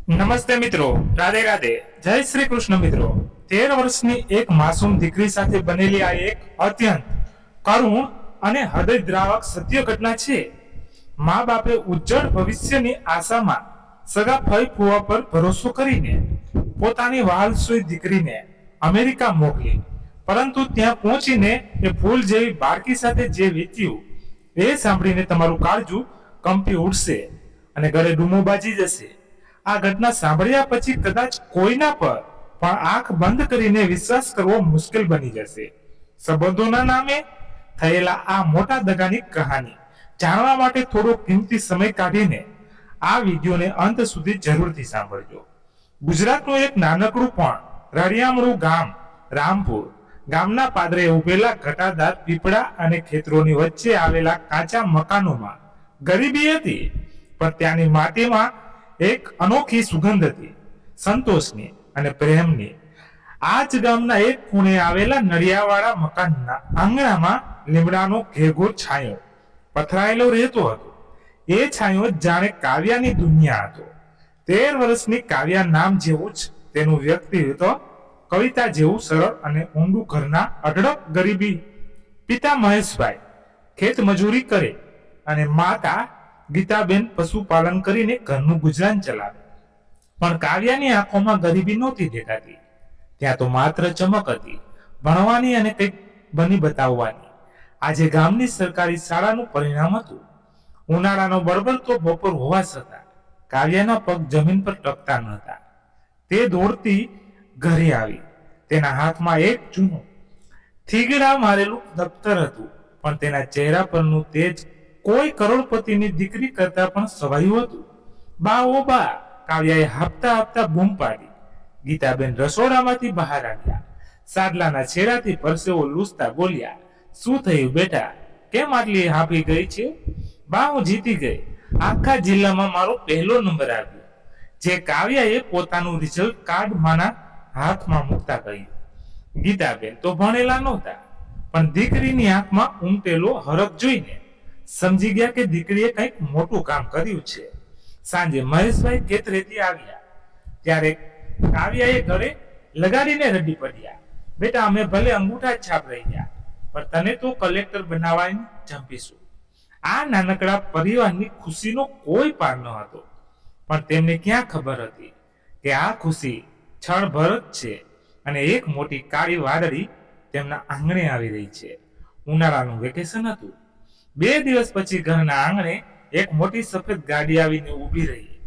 નમસ્તે મિત્રો, રાધે રાધે, જય શ્રી કૃષ્ણ મિત્રો। 13 વર્ષની એક માસૂમ દીકરી સાથે બનેલી આ એક અત્યંત કરુણ અને હૃદયદ્રાવક સત્ય ઘટના છે। મા બાપે ઉજ્જળ ભવિષ્યની આશામાં સગા ફઈ ફુવા પર ભરોસો કરીને પોતાની વહાલસોઈ દીકરીને અમેરિકા મોકલી, પરંતુ ત્યાં પહોંચીને એ ફૂલ જેવી બાળકી સાથે જે વીત્યું એ સાંભળીને તમારું કાળજું કંપી ઉઠશે અને ઘરે ડૂમો બાજી જશે। આ ઘટના સાંભળ્યા પછી કદાચ કોઈના પર પણ આંખ બંધ કરીને વિશ્વાસ કરવો મુશ્કેલ બની જશે। સંબંધોના નામે થયેલા આ મોટા દગાની કહાની જાણવા માટે થોડો કિંમતી સમય કાઢીને આ વિડીયોને અંત સુધી જરૂરથી સાંભળજો। ગુજરાતનું એક નાનકડું પણ રળિયામણું ગામ રામપુર ગામના પાદરે ઉભેલા ઘટાદાર પીપળા અને ખેતરોની વચ્ચે આવેલા કાચા મકાનોમાં ગરીબી હતી, પણ ત્યાંની માટીમાં એક અનોખી સુગંધ હતી, સંતોષની અને પ્રેમની। આ જ ગામના એક ખૂણે આવેલા નળિયાવાળા મકાનના આંગણામાં લીમડાનો ઘેઘોર છાંયો પથરાયેલો રહેતો હતો। એ છાંયો જાણે કાવ્યાની દુનિયા હતો। 13 વર્ષની કાવ્યા નામ જેવું જ તેનું વ્યક્તિત્વ કવિતા જેવું સરળ અને ઊંડું। ઘરના અઢળક ગરીબી, પિતા મહેશભાઈ ખેત મજૂરી કરે અને માતા ગીતાબેન પશુપાલન કરીને ઘરનું ગુજરાન ચલાવે, પણ કાવ્યાની આંખોમાં ગરીબી નહોતી દેખાતી। ત્યાં તો માત્ર ચમક હતી, ભણવાની અને કંઈક બની બતાવવાની। આજે ગામની સરકારી શાળાનું પરિણામ હતું। ઉનાળાનો બળબડતો બપોર હોવા છતાં કાવ્યાના પગ જમીન પર ટકતા નહોતા। તે દોડતી ઘરે આવી, તેના હાથમાં એક જૂનું થીગડા મારેલું દફતર હતું, પણ તેના ચહેરા પરનું તેજ કોઈ કરોડપતિની દીકરી કરતા પણ સવાયું હતું। બા ઓ બા, કાવ્યાએ હાંફતા હાંફતા બૂમ પાડી। ગીતાબેન રસોડામાંથી બહાર આવ્યા, સાડલાના છેડાથી પરસેવો લૂસતા બોલ્યા, શું થયું બેટા, કેમ આટલી હાંફી ગઈ છે? બા, હું જીતી ગઈ, આખા જિલ્લામાં મારો પહેલો નંબર આવ્યો। જે કાવ્યાએ પોતાનું રિઝલ્ટ કાર્ડ માના હાથમાં મૂકતા કહ્યું। ગીતાબેન તો ભણેલા નહોતા, પણ દીકરીની આંખમાં ઉમટેલો હરખ જોઈને સમજી ગયા કે દીકરીએ કંઈક મોટું કામ કર્યું છે। સાંજે મહેશભાઈ ખેતરેથી આવ્યા ત્યારે કાવ્યાએ ઘરે લગાડીને રડી પડ્યા, બેટા, અમે ભલે અંગૂઠા છાપ રહી ગયા, પણ તને તો કલેક્ટર બનાવવાની ઝંપીશું। આ નાનકડા પરિવારની ખુશીનો કોઈ પાર ન હતો, પણ તેમને ક્યાં ખબર હતી કે આ ખુશી ક્ષણભર જ છે અને એક મોટી કાળી વાદળી તેમના આંગણે આવી રહી છે। ઉનાળાનું વેકેશન હતું। 2 દિવસ પછી ઘરના આંગણે એક મોટી સફેદ ગાડી આવીને ઊભી રહી।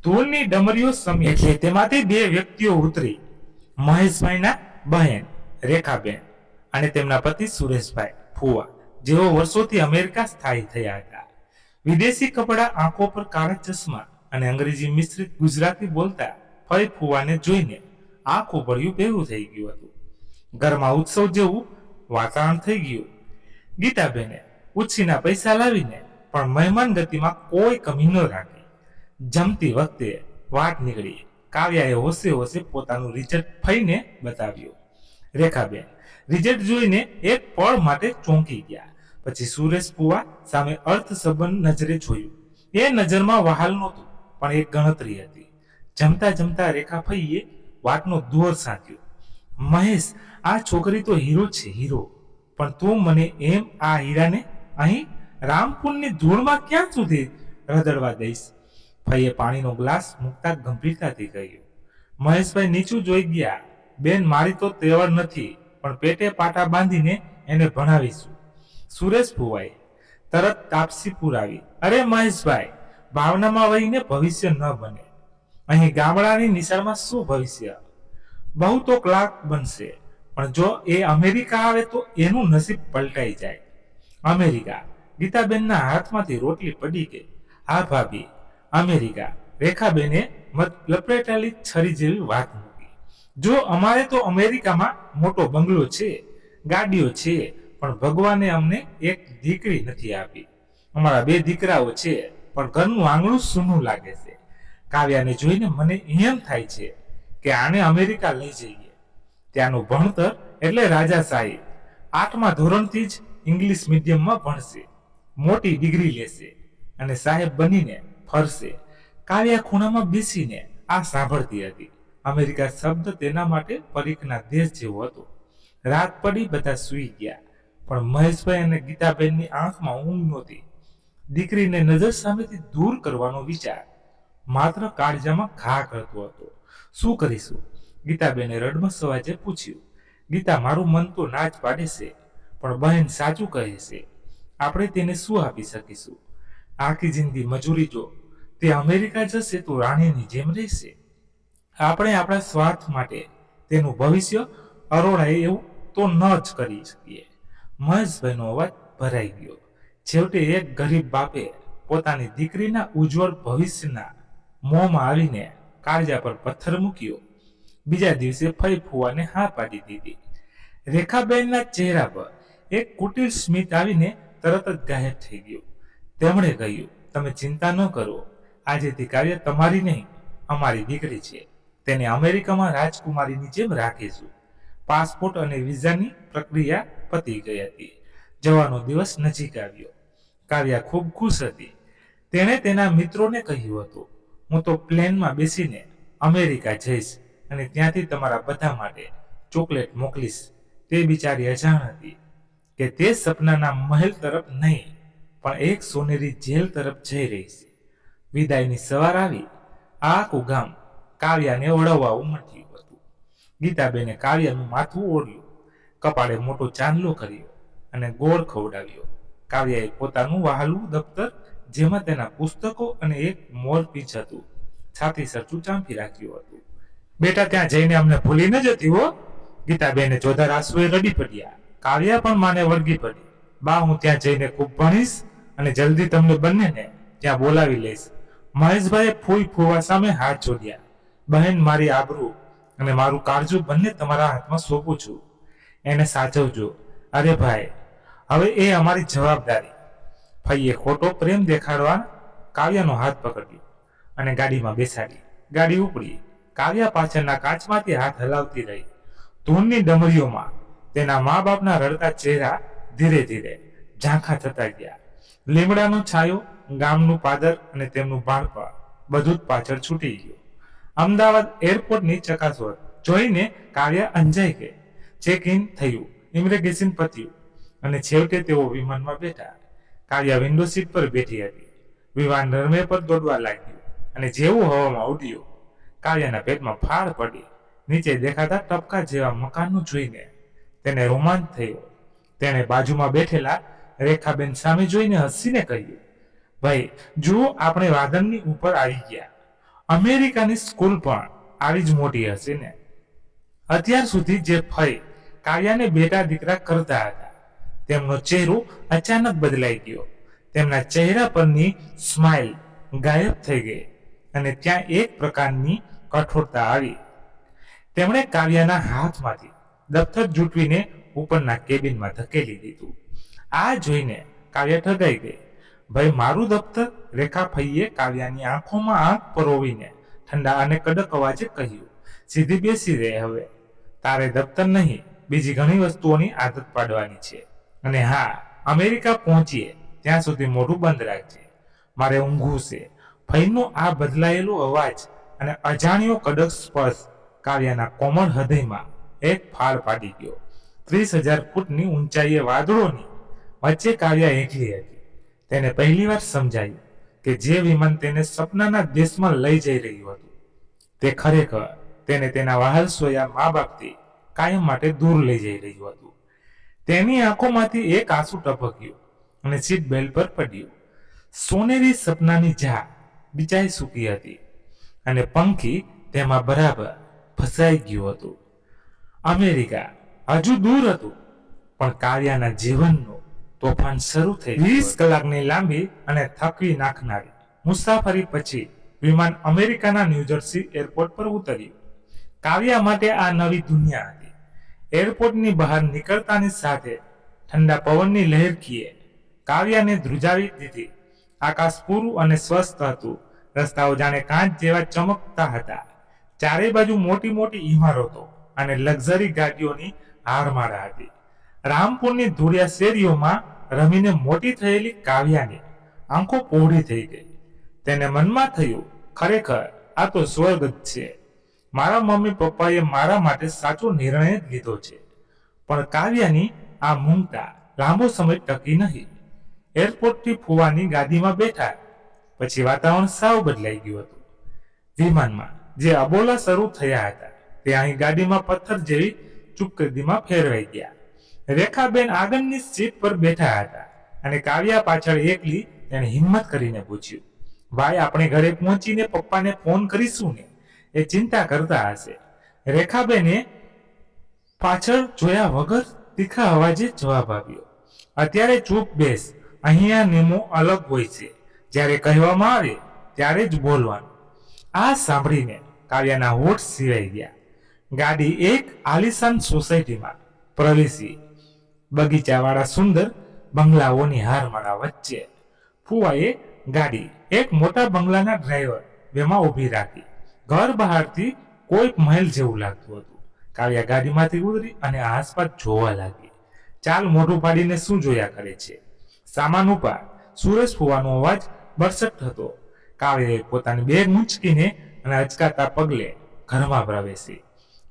ધૂળની ડમરીઓ સમી એટલે તેમાંથી 2 વ્યક્તિઓ ઉતરી, મહેશભાઈના બહેન રેખાબેન અને તેમના પતિ સુરેશભાઈ ફુવા, જેઓ વર્ષોથી અમેરિકા સ્થાયી થયા હતા। વિદેશી કપડા, આંખો પર કાળા ચશ્મા અને અંગ્રેજી મિશ્રિત ગુજરાતી બોલતા ફઈ ફુવાને જોઈને આંખો પડ્યું ભેગું થઈ ગયું હતું। ઘરમાં ઉત્સવ જેવું વાતાવરણ થઈ ગયું। ગીતાબેને ઉછીના પૈસા લાવીને પણ મહેમાન ગતિમાં કોઈ કમી ન રાખી। જમતી વખતે વાત નીકળી, કાવ્યાએ હોશે હોશે પોતાનું રિઝલ્ટ ફઈને બતાવ્યું। રેખાબેન રિઝલ્ટ જોઈને એક પળ માટે ચોંકી ગયા, પછી સુરેશ ફુવા સામે અર્થ સંબંધ નજરે જોયું। એ નજરમાં વહાલ નહોતું, પણ એક ગણતરી હતી। જમતા જમતા રેખા ફઈએ વાતનો દોર સાધ્યો, મહેશ, આ છોકરી તો હીરો છે, હીરો, પણ તું મને એમ આ હીરાને અહીં રામપુરની ધૂળમાં ક્યાં સુધી રદડવા દઈશ? ફઈએ પાણીનો ગ્લાસ મૂકતા ગંભીરતાથી કહ્યું। મહેશભાઈ નીચું જોઈ ગયા, બેન, મારી તો તેવડ નથી, પણ પેટે પાટા બાંધીને એને ભણાવીશું। સુરેશ ફુવાએ તરત તાપસી પુરાવી, અરે મહેશભાઈ, ભાવનામાં વહીને ભવિષ્ય ન બને। અહીં ગામડાની નિશાળમાં શું ભવિષ્ય? બહુ તો ક્લાર્ક બનશે, પણ જો એ અમેરિકા આવે તો એનું નસીબ પલટાઈ જાય। અમેરિકા? ગીતાબેનના હાથમાંથી રોટલી પડી ગઈ। હા ભાભી, અમેરિકા। રેખાબેને લપેટાલી છરી જેવી વાત મૂકી, જો અમારે તો અમેરિકામાં મોટો બંગલો છે, ગાડીઓ છે, પણ ભગવાને અમને એક દીકરી નથી આપી। અમારા 2 દીકરાઓ છે, પણ ઘરનું આંગણું સૂનું લાગે છે। કાવ્યાને જોઈને મને એમ થાય છે કે આને અમેરિકા લઈ જઈએ। ત્યાંનું ભણતર એટલે રાજાશાહી। 8મા ધોરણથી જ ઇંગ્લિશ મીડિયમમાં ભણશે, મોટી ડિગ્રી લેશે અને સાહેબ બનીને ફરશે। કાવ્યા ખૂણામાં બેસીને આ સાંભળતી હતી. અમેરિકા શબ્દ તેના માટે પરીખના દેશ જેવો હતો. રાત પડી, બધા સૂઈ ગયા, પણ મહેશભાઈ અને ગીતાબેનની આંખમાં ઊંઘ નહોતી. દીકરીને નજર સામેથી દૂર કરવાનો વિચાર માત્ર કાળજામાં ઘા કરતો હતો. શું કરીશું? ગીતાબેને રડમસ અવાજે પૂછ્યું. ગીતા, મારું મન તો ના જ પાડે છે, પણ બહેન સાચું કહે છે. આપણે તેને શું આપી શકીશું? આખી જિંદગી મજૂરી જો. તે અમેરિકા જશે તો રાણીની જેમ રહેશે. આપણે આપણા સ્વાર્થ માટે તેનું ભવિષ્ય અરોડાય એવું તો ન જ કરી શકીએ. મહેશભાઈનો અવાજ ભરાઈ ગયો. છેવટે એક ગરીબ બાપે પોતાની દીકરીના ઉજ્જવળ ભવિષ્યના મોંમાં આવીને કાળજા પર પથ્થર મૂક્યો. બીજા દિવસે ફઈ ફુવાને હા પાડી દીધી. રેખાબેનના ચહેરા પર એક કુટીર સ્મિત આવીને તરત જ ગાયબ થઈ ગયું. તેમણે કહ્યું, તમે ચિંતા ન કરો, આજેથી કાર્ય તમારી નહીં, અમારી દીકરી છે. તેને અમેરિકામાં રાજકુમારીની જેમ રાખીશું. પાસપોર્ટ અને વિઝાની પ્રક્રિયા પતી ગઈ હતી. જવાનો દિવસ નજીક આવ્યો. કાવ્યા ખૂબ ખુશ હતી. તેણે તેના મિત્રોને કહ્યું હતું, હું તો પ્લેનમાં બેસીને અમેરિકા જઈશ અને ત્યાંથી તમારા બધા માટે ચોકલેટ મોકલીશ. તે બિચારી અજાણ હતી કે તે સપનાના મહેલ તરફ નહીં, પણ એક સોનેરી જેલ તરફ જઈ રહી છે. વિદાયની સવાર આવી. આખું ગામ કાવ્યાને ઓળવવા ઉમટ્યું હતું. ગીતાબેને કાવ્યાનું માથું ઓળ્યું, કપાળે મોટો ચાંદલો કર્યો અને ગોળ ખવડાવ્યો. કાવ્યાએ પોતાનું વહાલું દફતર, જેમાં તેના પુસ્તકો અને એક મોરપીંછ હતું, છાતી સરચું ચાંપી રાખ્યું હતું. બેટા, ત્યાં જઈને અમને ભૂલી ન જતી હો. ગીતાબેને જોધાર આંસુએ રડી પડ્યા. કાવ્યા પણ માને વળગી પડી. બા, હું ત્યાં જઈને ખૂબ ભણીશ અને જલ્દી તમને બંનેને ત્યાં બોલાવી લઈશ. મહેશભાઈએ ફૂઈ ફુવા સામે હાથ જોડ્યા. બહેન, મારી આબરૂ અને મારું કાળજું બંને તમારા હાથમાં સોંપું છું. એને સાચવજો. અરે ભાઈ, હવે એ અમારી જવાબદારી. ફઈએ ખોટો પ્રેમ દેખાડવા કાવ્યાનો હાથ પકડ્યો અને ગાડીમાં બેસાડી. ગાડી ઉપડી. કાવ્યા પાછળના કાચમાંથી હાથ હલાવતી રહી. ધૂળની ડમરીઓમાં તેના મા બાપના રડતા ચહેરા ધીરે ધીરે ઝાંખા થતા ગયા. લીમડાનો છાયો, ગામનું પાદર અને તેમનું બાળપણ બધું જ પાછળ છૂટી ગયું. અમદાવાદ એરપોર્ટની ચકાસોટ જોઈને કાવ્યા અંજાઈ ગઈ. ચેક ઇન થયું, ઇમિગ્રેશન પત્યું અને છેવટે તેઓ વિમાનમાં બેઠા. કાવ્યા વિન્ડો સીટ પર બેઠી હતી. વિમાન રનવે પર દોડવા લાગ્યું અને જેવું હવામાં ઉડ્યું, કાવ્યાના પેટમાં ફાળ પડી. નીચે દેખાતા ટપકા જેવા મકાનો જોઈને તેને રોમાંચ થયો. તેણે બાજુમાં બેઠેલા રેખાબેન સામે જોઈને હસીને કહ્યું, ભાઈ જુઓ, આપણે વાદળની ઉપર આવી ગયા. અમેરિકાની સ્કૂલ પણ આવી જ મોટી હશે ને. અત્યાર સુધી જે ફઈ કાવ્યાને બેટા દીકરા કરતા હતા, તેમનો ચહેરો અચાનક બદલાઈ ગયો. તેમના ચહેરા પરની સ્માઇલ ગાયબ થઈ ગઈ અને ત્યાં એક પ્રકારની કઠોરતા આવી. તેમણે કાવ્યાના હાથમાંથી દફતર જૂટવીને ઉપરના કેબિનમાં ધકેલી દીધું. આ જોઈને કાવ્યા ઠગાઈ ગઈ. ભાઈ, મારું દફતર? રેખા ફઈએ કાવ્યાની આંખોમાં આંખ પરોવીને ઠંડા અને કડક અવાજે કહ્યું, સીધી બેસી રહે. હવે તારે દફતર નહીં, બીજી ઘણી વસ્તુઓની આદત પાડવાની છે. અને હા, અમેરિકા પહોંચીએ ત્યાં સુધી મોઢું બંધ રાખજે. મારે ઊંઘવું છે. ફઈનો આ બદલાયેલો અવાજ અને અજાણ્યો કડક સ્પર્શ કાવ્યાના કોમળ હૃદયમાં એક ફાળ પાડી ગયો. 30,000 ફૂટની ઊંચાઈએ વાદળોની વચ્ચે કાવ્યા એકલી હતી. તેને પહેલીવાર સમજાયું કે જે વિમાન તેને સપનાના દેશમાં લઈ જઈ રહ્યું હતું, તે ખરેખર તેને તેના વહાલ સોયા મા બાપથી કાયમ માટે દૂર લઈ જઈ રહ્યું હતું. તેની આંખોમાંથી એક આંસુ ટપક્યું અને સીટ બેલ્ટ પર પડ્યું. સોનેરી સપનાની જા બિચાઈ સૂકી હતી અને પંખી તેમાં બરાબર ફસાઈ ગયું હતું. અમેરિકા હજુ દૂર હતું, પણ કાવ્યાના જીવનનું તોફાન શરૂ થઈ. 20 કલાકની લાંબી અને થકવી નાખનારી મુસાફરી પછી વિમાન અમેરિકાના ન્યૂજર્સી એરપોર્ટ પર ઉતર્યું. કાવ્યા માટે આ નવી દુનિયા હતી. એરપોર્ટની બહાર નીકળતાની સાથે ઠંડા પવનની લહેરખીએ કાવ્યાને ધ્રુજાવી દીધી. આકાશ પૂરું અને સ્વસ્થ હતું. રસ્તાઓ જાણે કાંચ જેવા ચમકતા હતા. ચારે બાજુ મોટી મોટી ઇમારતો અને લક્ઝરી ગાડીઓની હારમાળા હતી. રામપુરની ધૂળિયા શેરીઓમાં રમીને મોટી થયેલી કાવ્યાની આંખો પહોળી થઈ ગઈ. તેને મનમાં થયું, ખરેખર આ તો સ્વર્ગ જ છે. મારા મમ્મી પપ્પાએ મારા માટે સાચો નિર્ણય જ લીધો છે. પણ કાવ્યાની આ મૂંગતા લાંબો સમય ટકી નહીં. એરપોર્ટથી ફુવાની ગાડીમાં બેઠા પછી વાતાવરણ સાવ બદલાઈ ગયું હતું. વિમાનમાં જે અબોલા શરૂ થયા હતા તે અહીં ગાડીમાં પથ્થર જેવી ચુપકદીમાં ફેરવાઈ ગયા. રેખાબેન આગળની સીટ પર બેઠા હતા અને કાવ્યા પાછળ એકલી તેણે હિંમત કરીને પૂછ્યું, ભાઈ આપણે ઘરે પહોંચીને પપ્પાને ફોન કરીશું ને? એ ચિંતા કરતા હશે. રેખાબેને પાછળ જોયા વગર તીખા અવાજે જવાબ આપ્યો, અત્યારે ચૂપ બેસ, અહીંયા નિયમો અલગ હોય છે. જ્યારે કહેવામાં આવે ત્યારે જ બોલવાનું. આ સાંભળીને કાવ્યાના હોઠ સિવાઈ ગયા. ગાડી એક આલિશાન સોસાયટીમાં પ્રવેશી. બગીચાવાળા સુંદર બંગલાઓની હારમાળા વચ્ચે ફુવાએ ગાડી એક મોટા બંગલાના ડ્રાઈવર બેમાં ઊભી રાખી. ઘર બહારથી કોઈ મહેલ જેવું લાગતું હતું. કાવ્યા ગાડીમાંથી ઉતરી અને આસપાસ જોવા લાગી. ચાલ મોઢું પાડીને શું જોયા કરે છે? સામાન ઉપર સુરેશ ફુવાનો અવાજ બરસટ હતો. કાવ્યાએ પોતાની બેગ મૂંચકીને અને અચકાતા પગલે ઘરમાં પ્રવેશી.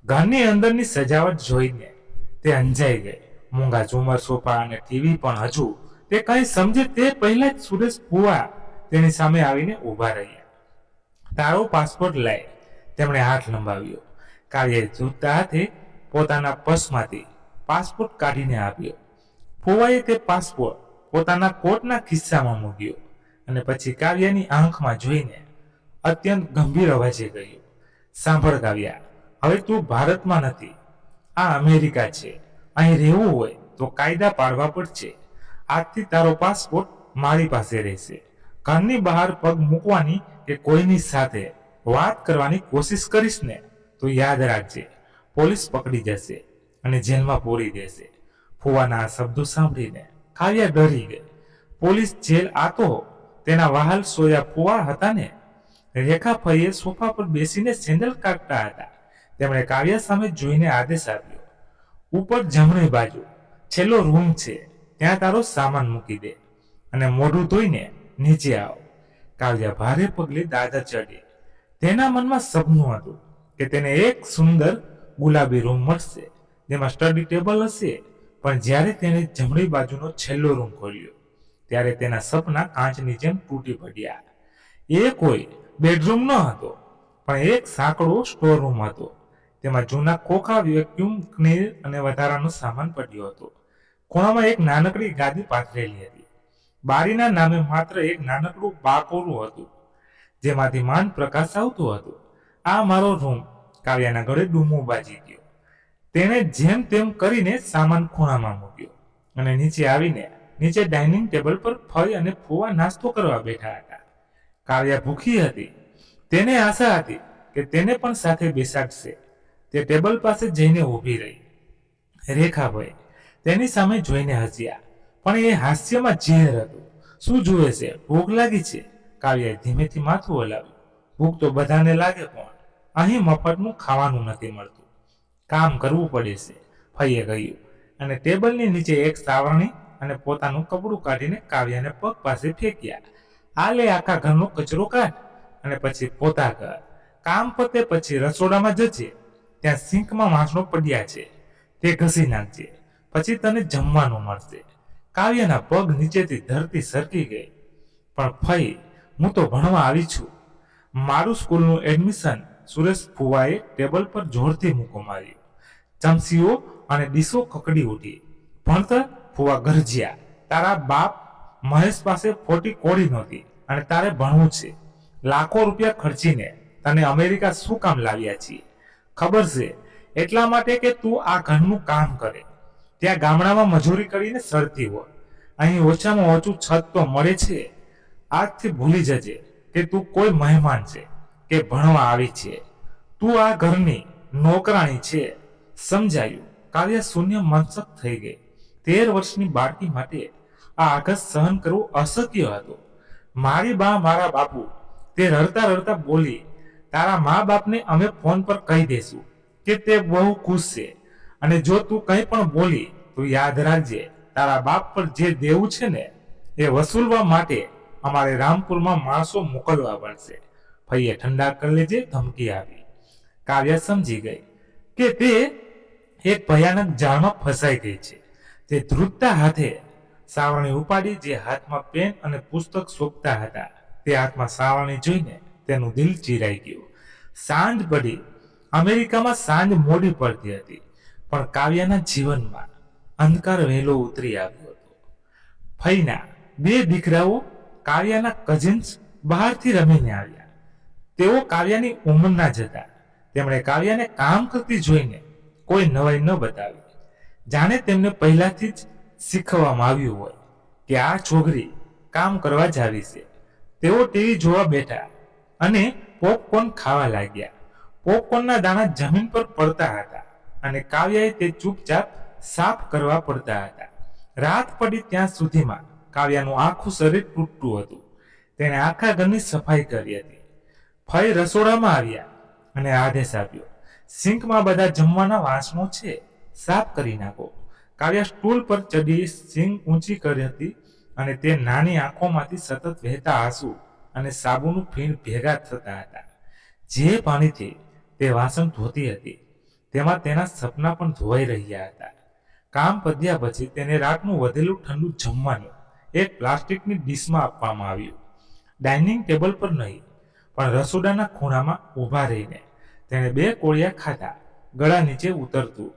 ઘરની અંદરની સજાવટ જોઈને તે અંજાઈ ગઈ. મોંઘા ઝુમર, સોફા અને ટીવી પણ હજુ તે કંઈ સમજે તે પહેલા જ સુરેશ ફુવા તેની સામે આવીને ઊભા રહ્યા. તારો પાસપોર્ટ લાય, તેમણે હાથ લંબાવ્યો. કાવ્યાએ ઝૂકતા હાથે પોતાના પર્સમાંથી પાસપોર્ટ કાઢીને આપ્યો. ફુવાએ તે પાસપોર્ટ પોતાના કોટના ખિસ્સામાં મૂક્યો અને પછી કાવ્યાની આંખમાં જોઈને અત્યંત ગંભીર અવાજે કહ્યું, સાંભળ કાવ્યા, હવે તું ભારતમાં નથી, આ અમેરિકા છે. અહીં રહેવું હોય તો કાયદા પાડવા પડશે. આજથી તારો પાસપોર્ટ મારી પાસે રહેશે. ઘરની બહાર પગ મૂકવાની કે કોઈની સાથે વાત કરવાની કોશિશ કરીશ ને તો યાદ રાખજે, પોલીસ પકડી જશે અને જેલમાં પૂરી દેશે. ફુવાના આ શબ્દો સાંભળીને કાવ્યા ડરી ગઈ. પોલીસ જેલ આ તો તેના વહાલ સોયા ફુવા હતા ને. રેખાભાઈએ સોફા પર બેસીને સેન્ડલ કાઢતા હતા. તેમણે કાવ્યા સામે જોઈને આદેશ આપ્યો, ઉપર જમણી બાજુ છેલ્લો રૂમ છે, ત્યાં તારો સામાન મૂકી દે અને મોઢું ધોઈને નીચે આવ. કાવ્યા ભારે પગલે દાદર ચડી. તેના મનમાં સપનું હતું કે તેને એક સુંદર ગુલાબી રૂમ મળશે જેમાં સ્ટડી ટેબલ હશે. પણ જ્યારે તેણે જમણી બાજુનો છેલ્લો રૂમ ખોલ્યો ત્યારે તેના સપના કાચની જેમ તૂટી પડ્યા. એ કોઈ બેડરૂમ ન હતો પણ એક સાંકડો સ્ટોર રૂમ હતો. તેમાં જૂના ખોખા, વેક્યુમ ક્લીનર અને વધારાનો સામાન પડ્યો હતો. ખૂણામાં એક નાનકડી ગાદી પાથરેલી હતી. બારીના નામે માત્ર એક નાનકડું બાકોરું હતું જેમાંથી માંડ પ્રકાશ આવતો હતો. આ મારો રૂમ, કાવ્યાના ગળે ડૂમો બાજી ગયો. તેણે જેમ તેમ કરીને સામાન ખૂણામાં મૂક્યો અને નીચે આવીને નીચે ડાઇનિંગ ટેબલ પર ફઈ અને ફુવા નાસ્તો કરવા બેઠા હતા. કાવ્યા ભૂખી હતી. તેને આશા હતી કે તેને પણ સાથે બેસાડશે. તે ટેબલ પાસે જઈને ઊભી રહી. રેખાભાઈ તેની સામે જોઈને હસ્યા, પણ એ હાસ્યમાં ઝેર હતું. શું જુએ છે? ભૂખ લાગી છે? કાવ્યાએ ધીમેથી માથું હલાવ્યું. ભૂખ તો બધાને લાગે, પણ અહીં મફતનું ખાવાનું નથી મળતું. કામ કરવું પડે છે, ફઈએ કહ્યું અને ટેબલની નીચે એક સાવરણી અને પોતાનું કપડું કાઢીને કાવ્યાને પગ પાસે ફેંક્યા. આ લે, આખા ઘરનો કચરો કાઢ અને પછી પોતા કર. કામ પતે પછી રસોડામાં જજે, ત્યાં સિંકમાં વાસણો પડ્યા છે, તે ઘસી નાખજે, પછી તને જમવાનું મળશે. કાવ્યના પગ નીચેથી ધરતી સરકી ગઈ. પણ ફઈ, હું તો ભણવા આવી છું. મારું સ્કૂલનું એડમિશન. સુરેશ ફુવાએ ટેબલ પર જોરથી મૂકો માર્યો. ચમચીઓ અને ડીશો કકડી ઉઠી. ભણતર? ફુવા ગરજ્યા. તારા બાપ મહેશ પાસે ખોટી કોડી નહોતી અને તારે ભણવું છે. લાખો રૂપિયા ખર્ચીને તને અમેરિકા શું કામ લાવ્યા છીએ? ખબર છે, એટલા માટે કે તું આ ઘરનું કામ કરે. ત્યાં ગામડામાં મજૂરી કરીને સડતી હોય. અહીં ઓછામાં ઓછું છત તો મળે છે. આજથી ભૂલી જજે કે તું કોઈ મહેમાન છે કે ભણવા આવી છે. તું આ ઘરની નોકરાણી છે. સમજાયું? કાવ્ય શૂન્ય મનસક થઈ ગઈ. 13 વર્ષની બાળકી માટે આ આઘાત સહન કરવું અશક્ય હતું. મારી બા, મારા બાપુ, તે રડતા રડતા બોલી, તારા મા બાપને અમે ફોન પર કહી દેશું કે તે બહુ ખુશ છે અને જો તું કંઈ પણ બોલી તો યાદ રાખજે, તારા બાપ પર જે દેવું છે ને એ વસૂલવા માટે અમારે રામપુરમાં માણસો મોકલવા પડશે. ફઈએ ઠંડા કરી લેજે ધમકી આપી. કાવ્યા સમજી ગઈ કે તે એક ભયાનક જાળમાં ફસાઈ ગઈ છે. તે ધ્રુજતા હાથે સાવરણી ઉપાડી જે હાથમાં પેન અને પુસ્તક સોંપતા હતા. તે હાથમાં સાવરણી જોઈને તેનું દિલ ચીરાઈ ગયું. સાંજ પડી. અમેરિકામાં સાંજ મોડી પડતી હતી, પણ કાવ્યાના જીવનમાં અંધકાર વહેલો ઉતરી આવ્યો હતો. ફઈના 2 દીકરાઓ કાવ્યાના કઝિન્સ બહારથી રમીને આવ્યા. તેઓ કાવ્યાની ઉંમરના જ હતા. તેમણે કાવ્યાને કામ કરતી જોઈને કોઈ નવાઈ ન બતાવી, જાણે તેમને પહેલાથી જ શીખવવામાં આવ્યું હોય કે આ છોકરી કામ કરવા જ આવી છે. તેઓ ટીવી જોવા બેઠા અને પોપકોર્ન ખાવા લાગ્યા. પોપકોર્નના દાણા જમીન પર પડતા હતા અને કાવ્યાએ તે ચૂપચાપ સાફ કરવા પડતા હતા. રાત પડી ત્યાં સુધીમાં કાવ્યાનું આખું શરીર તૂટતું હતું. તેણે આખા ઘરની સફાઈ કરી હતી. ફઈ રસોડામાં આવ્યા અને આદેશ આપ્યો, સિંકમાં બધા જમવાના વાસણો છે, સાફ કરી નાખો. કાવ્યા સ્ટૂલ પર ચડી સિંક ઊંચી કરી હતી અને તે નાની આંખોમાંથી સતત વહેતા આંસુ અને સાબુનું ફીણ ભેગા થતા હતા. જે પાણીથી તે વાસણ ધોતી હતી તેમાં તેના સપના પણ ધોવાઈ રહ્યા હતા. કામ પત્યા પછી તેને રાતનું વધેલું ઠંડુ જમવાનું એક પ્લાસ્ટિકની ડીશમાં આપવામાં આવ્યું. ડાઇનિંગ ટેબલ પર નહીં, પણ રસોડાના ખૂણામાં ઊભા રહીને તેણે 2 કોળિયા ખાધા. ગળા નીચે ઉતરતું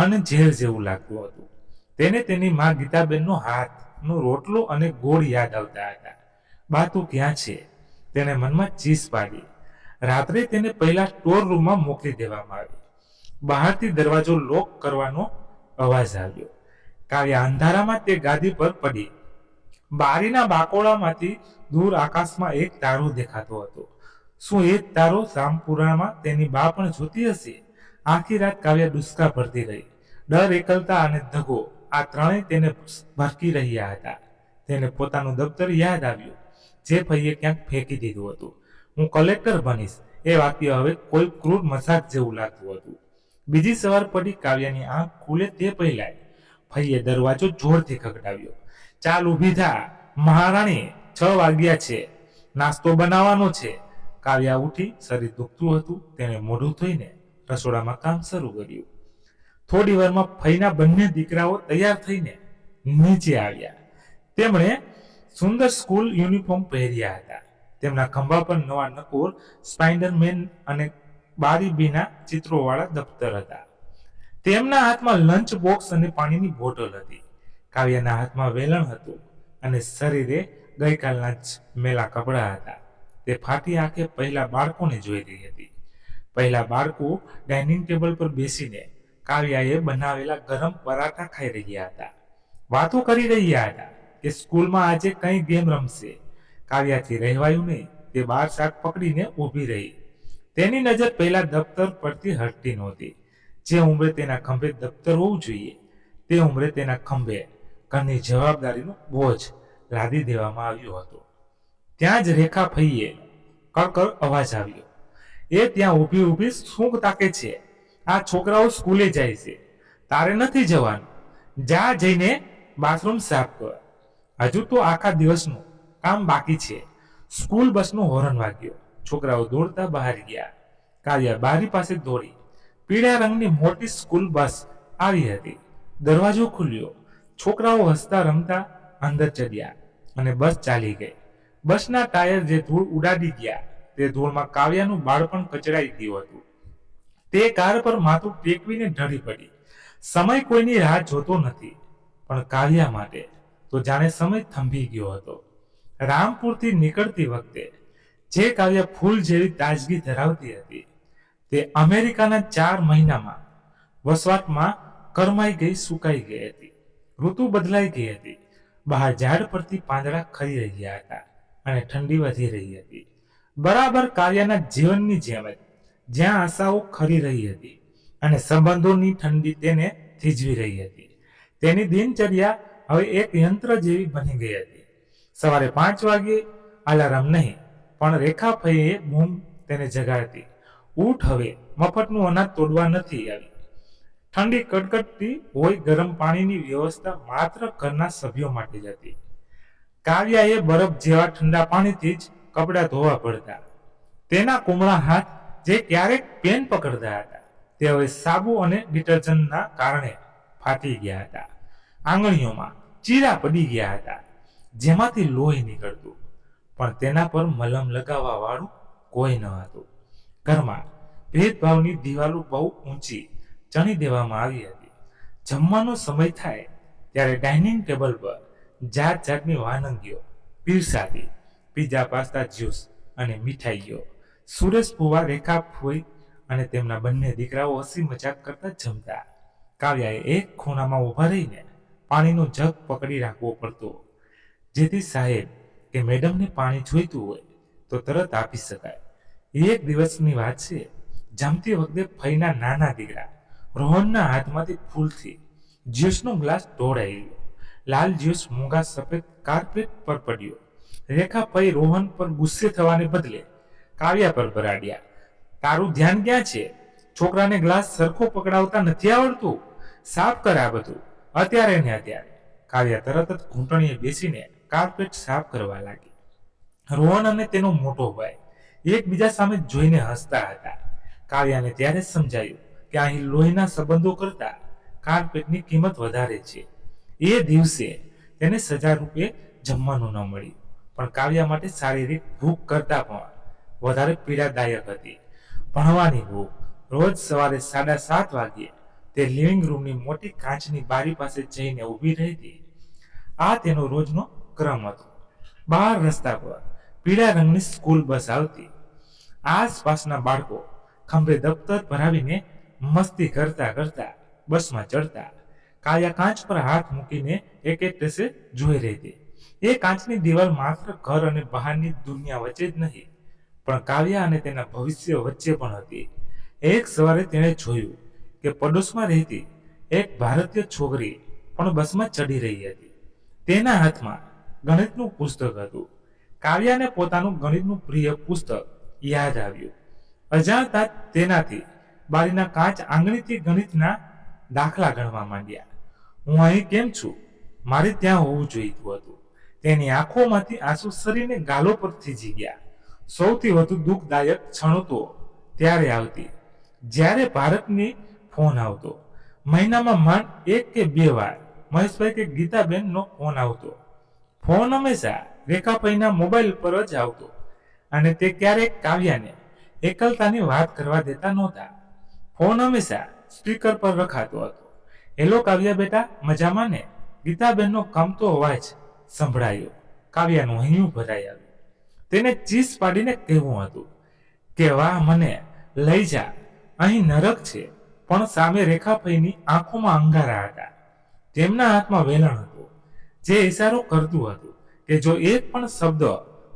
અને ઝેર જેવું લાગતું હતું. તેને તેની મા ગીતાબેનનો હાથનો રોટલો અને ગોળ યાદ આવતા હતા. બા તું ક્યાં છે? તેને મનમાં ચીસ પાડી. રાત્રે તેને પહેલા સ્ટોર રૂમમાં મોકલી દેવામાં આવી. બહારથી દરવાજો લોક કરવાનો અવાજ આવ્યો. કાવ્યા અંધારામાં તે ગાદી પર પડી. બારીના બાકોડામાંથી દૂર આકાશમાં એક તારો દેખાતો હતો. શું એ તારો રામપુરામાં તેની બા પણ જોતી હશે? આખી રાત કાવ્યા ડુસકા ભરતી રહી. ડર, એકલતા અને ધગો આ ત્રણેય તેને ભરકી રહ્યા હતા. તેને પોતાનું દફતર યાદ આવ્યું જે ફઈએ ક્યાંક ફેંકી દીધું હતું. હું કલેક્ટર બનીશ એ વાક્ય હવે કોઈ ક્રૂર મજાક જેવું લાગતું હતું. બીજી સવાર પડી. કાવ્યાની આંખ ખુલે તે પહેલા ફઈએ દરવાજો જોરથી ખખડાવ્યો. ચાલ ઊભી થા મહારાણી, 6 વાગ્યા છે, નાસ્તો બનાવવાનો છે. કાવ્યા ઉઠી. શરીર દુખતું હતું. તેણે મોઢું ધોઈને રસોડામાં કામ શરૂ કર્યું. થોડી વારમાં ફઈના બંને દીકરાઓ તૈયાર થઈને નીચે આવ્યા. તેમણે સુંદર સ્કૂલ યુનિફોર્મ પહેર્યા હતા. તેમના ખંભા પર નવા નકોર સ્પાઈડરમેન અને બારીબીના ચિત્રોવાળા દફતર હતા. તેમના હાથમાં લંચ બોક્સ અને પાણીની બોટલ હતી. કાવ્યાના હાથમાં વેલણ હતું અને શરીરે ગઈકાલના જ મેલા કપડાં હતા. તે ફાટી આંખે પહેલા બાળકોને જોઈ રહી હતી. પહેલા બાળકો ડાઇનિંગ ટેબલ પર બેસીને કાવ્યાએ બનાવેલા ગરમ પરાઠા ખાઈ રહ્યા હતા. વાતો કરી રહ્યા હતા કે સ્કૂલમાં આજે કઈ ગેમ રમશે. કાવ્યાથી રહેવાયું નહીં. તે 12 શાક પકડીને ઊભી રહી. તેની નજર પહેલા દફતર પરથી હટતી નહોતી. જે ઉંમરે તેના ખંભે દફતર હોવું જોઈએ તે ઉંમરે તેના ખંભે ઘરની જવાબદારીનો બોજ લાદી દેવામાં આવ્યો હતો. ત્યાં જ રેખા ફઈએ કળકળ અવાજ આવ્યો. એ ત્યાં ઊભી ઊભી શું તાકે છે? આ છોકરાઓ સ્કૂલે જાય છે, તારે નથી જવાનું. જા જઈને બાથરૂમ સાફ કર. હજુ તો આખા દિવસનું કામ બાકી છે. સ્કૂલ બસનો હોર્ન વાગ્યો. છોકરાઓ દોડતા બહાર ગયા. કાવ્યા બારી પાસે દોડી. પીળા રંગની મોટી સ્કૂલ બસ આવી હતી. દરવાજો ખુલ્યો. છોકરાઓ હસતા રમતા અંદર ચડ્યા અને બસ ચાલી ગઈ. બસના ટાયર જે ધૂળ ઉડાડી ગયા તે ધૂળમાં કાવ્યાનું બાળપણ કચડાઈ ગયું હતું. તે કાર પર માથું ટેકવીને ઢળી પડી. સમય કોઈની રાહ જોતો નથી, પણ કાવ્યા માટે તો જાણે સમય થંભી ગયો હતો. રામપુરથી નીકળતી વખતે જે કાવ્યા ફૂલ જેવી તાજગી ધરાવતી હતી તે અમેરિકાના 4 મહિનામાં વસવાટમાં કરમાઈ ગઈ, સુકાઈ ગઈ હતી. ઋતુ બદલાઈ ગઈ હતી. બહાર ઝાડ પરથી પાંદડા ખરી રહ્યા હતા અને ઠંડી વધી રહી હતી. બરાબર કાવ્યાના જીવનની જેમ જ, જ્યાં આશાઓ ખરી રહી હતી અને સંબંધોની ઠંડી તેને થીજવી રહી હતી. તેની દિનચર્યા હવે એક યંત્ર જેવી બની ગઈ હતી. સવારે 5 વાગે અલાર્મ નહીં, પણ રેખા ફઈએ બૂમ તેને જગાડતી. ઉઠ હવે, મફતનું અનાજ તોડવા નથી આવી. ઠંડી કડકડતી હોય ગરમ પાણીની વ્યવસ્થા માત્ર ઘરના સભ્યો માટે જ હતી. કાવ્યાએ બરફ જેવા ઠંડા પાણીથી જ કપડાં ધોવા પડતા. તેના કુમળા હાથ જે ક્યારેક પેન પકડતા હતા તે હવે સાબુ અને ડિટર્જન્ટના કારણે ફાટી ગયા હતા. આંગળીઓમાં ચીરા પડી ગયા હતા જેમાંથી લોહી નીકળતું, પણ તેના પર મલમ લગાવવા વાળું કોઈ ન હતું. ઘરમાં ભેદભાવની દિવાલો બહુ ઊંચી ચણી દેવામાં આવી હતી. જમવાનો સમય થાય ત્યારે ડાઇનિંગ ટેબલ પર જાત જાતની વાનગીઓ પીરસાતી. પીઝા, પાસ્તા, જ્યુસ અને મીઠાઈઓ. સુરેશ ફુવા, રેખા ફોઈ અને તેમના બંને દીકરાઓ હસી મજાક કરતા જમતા. કાવ્યાએ એક ખૂણામાં ઊભા રહીને પાણીનો જગ પકડી રાખવો પડતો, જેથી સાહેબ કે મેડમને પાણી જોઈતું હોય તો તરત આપી શકાય. એક દિવસની વાત છે. જમતી વખતે ફઈના નાના દીકરા રોહનના હાથમાંથી ફૂલથી જ્યુસનો ગ્લાસ ઢોળાઈ ગયો. લાલ જ્યુસ મોંઘા સફેદ કાર્પેટ પર પડ્યો. રેખા ફઈ રોહન પર ગુસ્સે થવાને બદલે કાવ્યા પર બરાડ્યા. તારું ધ્યાન ક્યાં છે? છોકરાને ગ્લાસ સરખો પકડાવતા નથી આવડતું? સાફ કર આ બધું અત્યારે ને અત્યારે. કાવ્યા તરત જ ઘૂંટણીએ બેસીને કાર્પેટ સાફ કરવા લાગી. રોહન અને તેનો મોટો ભાઈ એકબીજા સામે જોઈને હસતા હતા. કાવ્યાને ત્યારે સમજાયું કે અહીં લોહીના સંબંધો કરતા કાર્પેટની કિંમત વધારે છે. એ દિવસે તેને સજા રૂપે જમવાનું ન મળ્યું, પણ કાવ્યા માટે શારીરિક ભૂખ કરતા પણ વધારે પીડાદાયક હતી. ભણવાની ભૂખ. રોજ સવારે 7:30 વાગ્યે તે લિવિંગ રૂમની મોટી કાચની બારી પાસે જઈને ઊભી રહેતી. આ તેનો રોજનો ક્રમ હતો. બહાર રસ્તા પર પીળા રંગની સ્કૂલ બસ આવતી. આસપાસના બાળકો ખંભે દફતર ભરાવીને મસ્તી કરતા કરતા બસમાં ચડતા. કાવ્યા કાચ પર હાથ મૂકીને એક ટસે જોઈ રહેતી. એ કાચની દિવાલ માત્ર ઘર અને બહારની દુનિયા વચ્ચે જ નહીં, પણ કાવ્યા અને તેના ભવિષ્ય વચ્ચે પણ હતી. એક સવારે તેણે જોયું કે પડોશમાં રહેતી એક ભારતીય છોકરી પણ બસમાં ચડી રહી હતી. તેના હાથમાં ગણિતનું પુસ્તક હતું. કાવ્યાને પોતાનું ગણિતનું પ્રિય પુસ્તક યાદ આવ્યું. અજાણતા તેનાથી બારીના કાચ આંગળીથી ગણિતના દાખલા ગણવા માંડ્યા. હું અહીં કેમ છું? મારે ત્યાં હોવું જોઈતું હતું. તેની આંખોમાંથી આંસુ સરીને ગાલો પર થીજી ગયા. સૌથી વધુ દુઃખદાયક ક્ષણો તો ત્યારે આવતી જ્યારે ભારતની ફોન આવતો. મહિનામાં માંડ 1 કે 2 વાર મહેશભાઈ કે ગીતાબેનનો ફોન આવતો. ફોન હંમેશા રેખાભાઈના મોબાઈલ પર જ આવતો અને તે ક્યારેક કાવ્યાને એકલતાની વાત કરવા દેતા નહોતા. ફોન હંમેશા સ્પીકર પર રખાતો હતો. હેલો કાવ્યા બેટા, મજામાં ને? ગીતાબેનનો કમતો અવાજ સંભળાયો. કાવ્યાનું હૈયું ભરાઈ આવ્યું. તેને ચીસ પાડીને કહેવું હતું કે વાહ, મને લઈ જા, અહીં નરક છે. પણ સામે રેખાભાઈની આંખોમાં અંગારા હતા. તેમના હાથમાં વેલણ હતું જે ઇશારો કરતું હતું કે જો એક પણ શબ્દ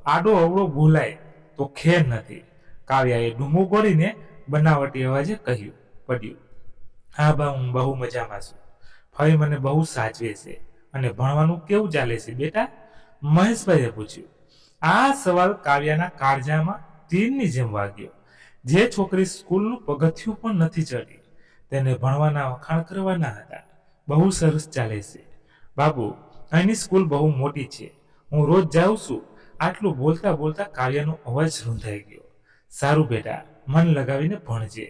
આડો અવળો બોલાય તો ખેર નથી. કાવ્યાએ ડૂમો ગોળીને બનાવટી અવાજે પડ્યું, હા બા, હું બહુ મજામાં છું. ભાઈ મને બહુ સાચવે છે. અને ભણવાનું કેવું ચાલે છે બેટા? મહેશભાઈએ પૂછ્યું. આ સવાલ કાવ્યાના કાળજામાં તીરની જેમ વાગ્યો. જે છોકરી સ્કૂલનું પગથિયું પણ નથી ચડી, તેને ભણવાના વખાણ કરવાના હતા. બહુ સરસ ચાલે છે બાબુ, અહીંની સ્કૂલ બહુ મોટી છે, હું રોજ જાઉં છું. આટલું બોલતા બોલતા કાવ્યાનો અવાજ રૂંધાઈ ગયો. સારું બેટા, મન લગાવીને ભણજે,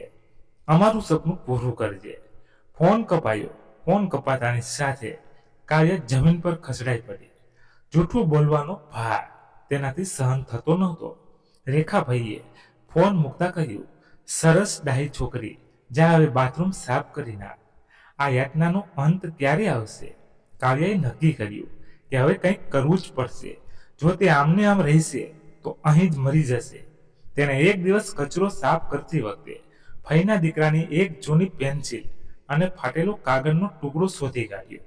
અમારું સપનું પૂરું કરજે. ફોન કપાયો. ફોન કપાતાની સાથે કાવ્યા જમીન પર ખસડાઈ પડી. જૂઠું બોલવાનો ભાર તેનાથી સહન થતો નહોતો. રેખાભાઈએ ફોન મૂકતા કહ્યું, સરસ ડાહી છોકરી, જા હવે બાથરૂમ સાફ કરી નાખ. આ યાતનાનો અંત ક્યારે આવશે? કાવ્યાએ નક્કી કર્યું કે હવે કંઈક કરવું જ પડશે. જો તે આમને આમ રહેશે તો અહીં જ મરી જશે. તેણે એક દિવસ કચરો સાફ કરતી વખતે ફઈના દીકરાની એક જૂની પેન્સિલ અને ફાટેલો કાગળનો ટુકડો શોધી કાઢ્યો.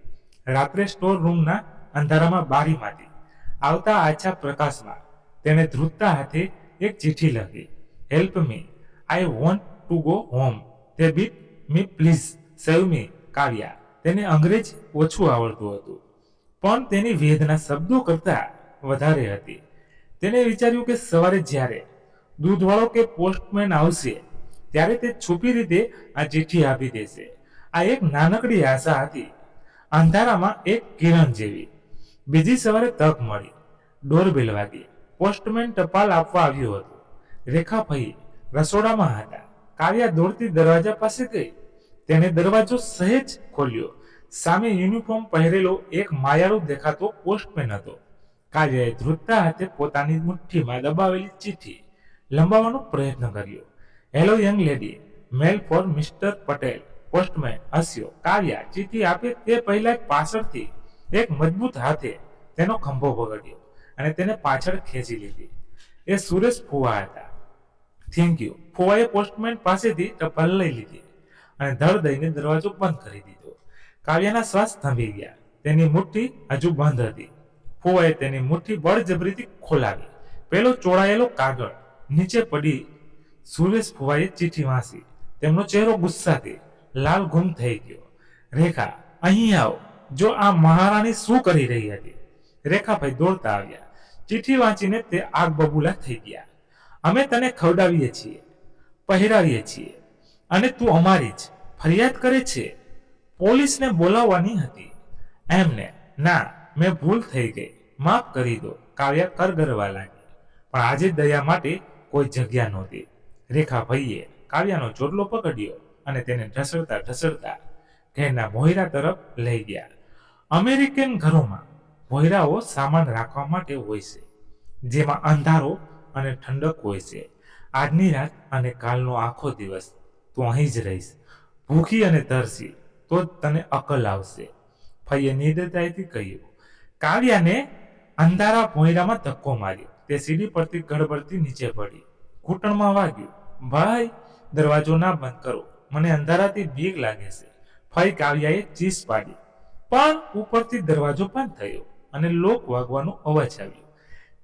રાત્રે સ્ટોર રૂમના અંધારામાં બારીમાંથી આવતા આછા પ્રકાશમાં તેણે ધ્રુજતા હાથે એક ચિઠ્ઠી લખી. Help me, I want to go home. તે બીટ મી પ્લીઝ, સેવ મી. કાવ્યા, તેને અંગ્રેજી ઓછું આવડતું હતું, પણ તેની વેદના શબ્દો કરતા વધારે હતી. તેને વિચાર્યું કે સવારે જ્યારે દૂધવાળો કે પોસ્ટમેન આવશે ત્યારે તે છુપી રીતે આ ચિઠ્ઠી આપી દેશે. આ એક નાનકડી આશા હતી, અંધારામાં એક કિરણ જેવી. બીજી સવારે તક મળી. ડોરબેલ વાગી. પોસ્ટમેન ટપાલ આપવા આવ્યો હતો. રેખાભાઈ રસોડામાં હતા. કાવ્યા દોડતી દરવાજા પાસે ગઈ. તેને દરવાજો સહેજ ખોલ્યો. સામે યુનિફોર્મ પહેરેલો એક માયાળુ દેખાતો પોસ્ટમેન હતો. કાવ્યાએ ધ્રુજતા હાથે પોતાની મુઠ્ઠીમાં દબાવેલી ચિઠ્ઠી લંબાવવાનો પ્રયત્ન કર્યો. Hello young lady, mail for mister Patel. Postman હસ્યો. કાવ્યા ચિઠ્ઠી આપે તે પહેલા પાછળથી એક મજબૂત હાથે તેનો ખંભો પકડ્યો અને તેને પાછળ ખેંચી લીધી. એ સુરેશ ફુવા હતા. Thank you. ફુવાએ પોસ્ટમેન પાસેથી ટપાલ લઈ લીધી અને ધડ દઈને દરવાજો બંધ કરી દીધો. કાવ્યાના શ્વાસ થંભી ગયા. તેની મુઠ્ઠી હજુ બંધ હતી. ફુવાએ તેની મુઠ્ઠી બળજબરીથી ખોલાવી. પેલો ચોળાયેલો કાગળ નીચે પડી. સુરેશ ફુવાએ ચિઠ્ઠી વાંચી. તેમનો ચહેરો ગુસ્સાથી લાલ ગુમ થઈ ગયો. રેખા, અહીં આવો. જો આ મહારાણી શું કરી રહી હતી? રેખાભાઈ દોડતા આવ્યા. ચિઠ્ઠી વાંચીને તે આગ બબૂલા થઈ ગયા. અમે તને ખવડાવીએ છીએ, પહેરાવીએ છીએ અને તું અમારી જ ફરિયાદ કરે છે. પોલીસને બોલાવવાની હતી. એમને ના, મેં ભૂલ થઈ ગઈ, માફ કરી દો. કાવ્યા કરગરવા લાગી. પણ આજે દયા માટે કોઈ જગ્યા નહોતી. રેખાભાઈએ કાવ્યાનો ચોટલો પકડ્યો અને તેને ઢસડતા ઢસડતા ઘેરના ભોયરા તરફ લઈ ગયા. અમેરિકન ઘરોમાં ભોયરાઓ સામાન રાખવા માટે હોય છે, જેમાં અંધારો અને ઠંડક હોય છે. આજની રાત અને કાલનો આખો દિવસ તું અહીં જ રહીશ, ભૂખી અને તરસી, તો જ તને અકલ આવશે. ફઈએ નિર્દયતાથી કહ્યું. કાવ્યાને અંધારા ભોંયરામાં ધક્કો માર્યો. તે સીડી પરથી ગડબડતી નીચે પડી. ઘૂંટણમાં વાગ્યું. ભાઈ, દરવાજો ના બંધ કરો, મને અંધારાથી બીક લાગે છે. ફઈ કાવ્યાએ ચીસ પાડી. પણ ઉપરથી દરવાજો બંધ થયો અને લોક વાગવાનો અવાજ આવ્યો.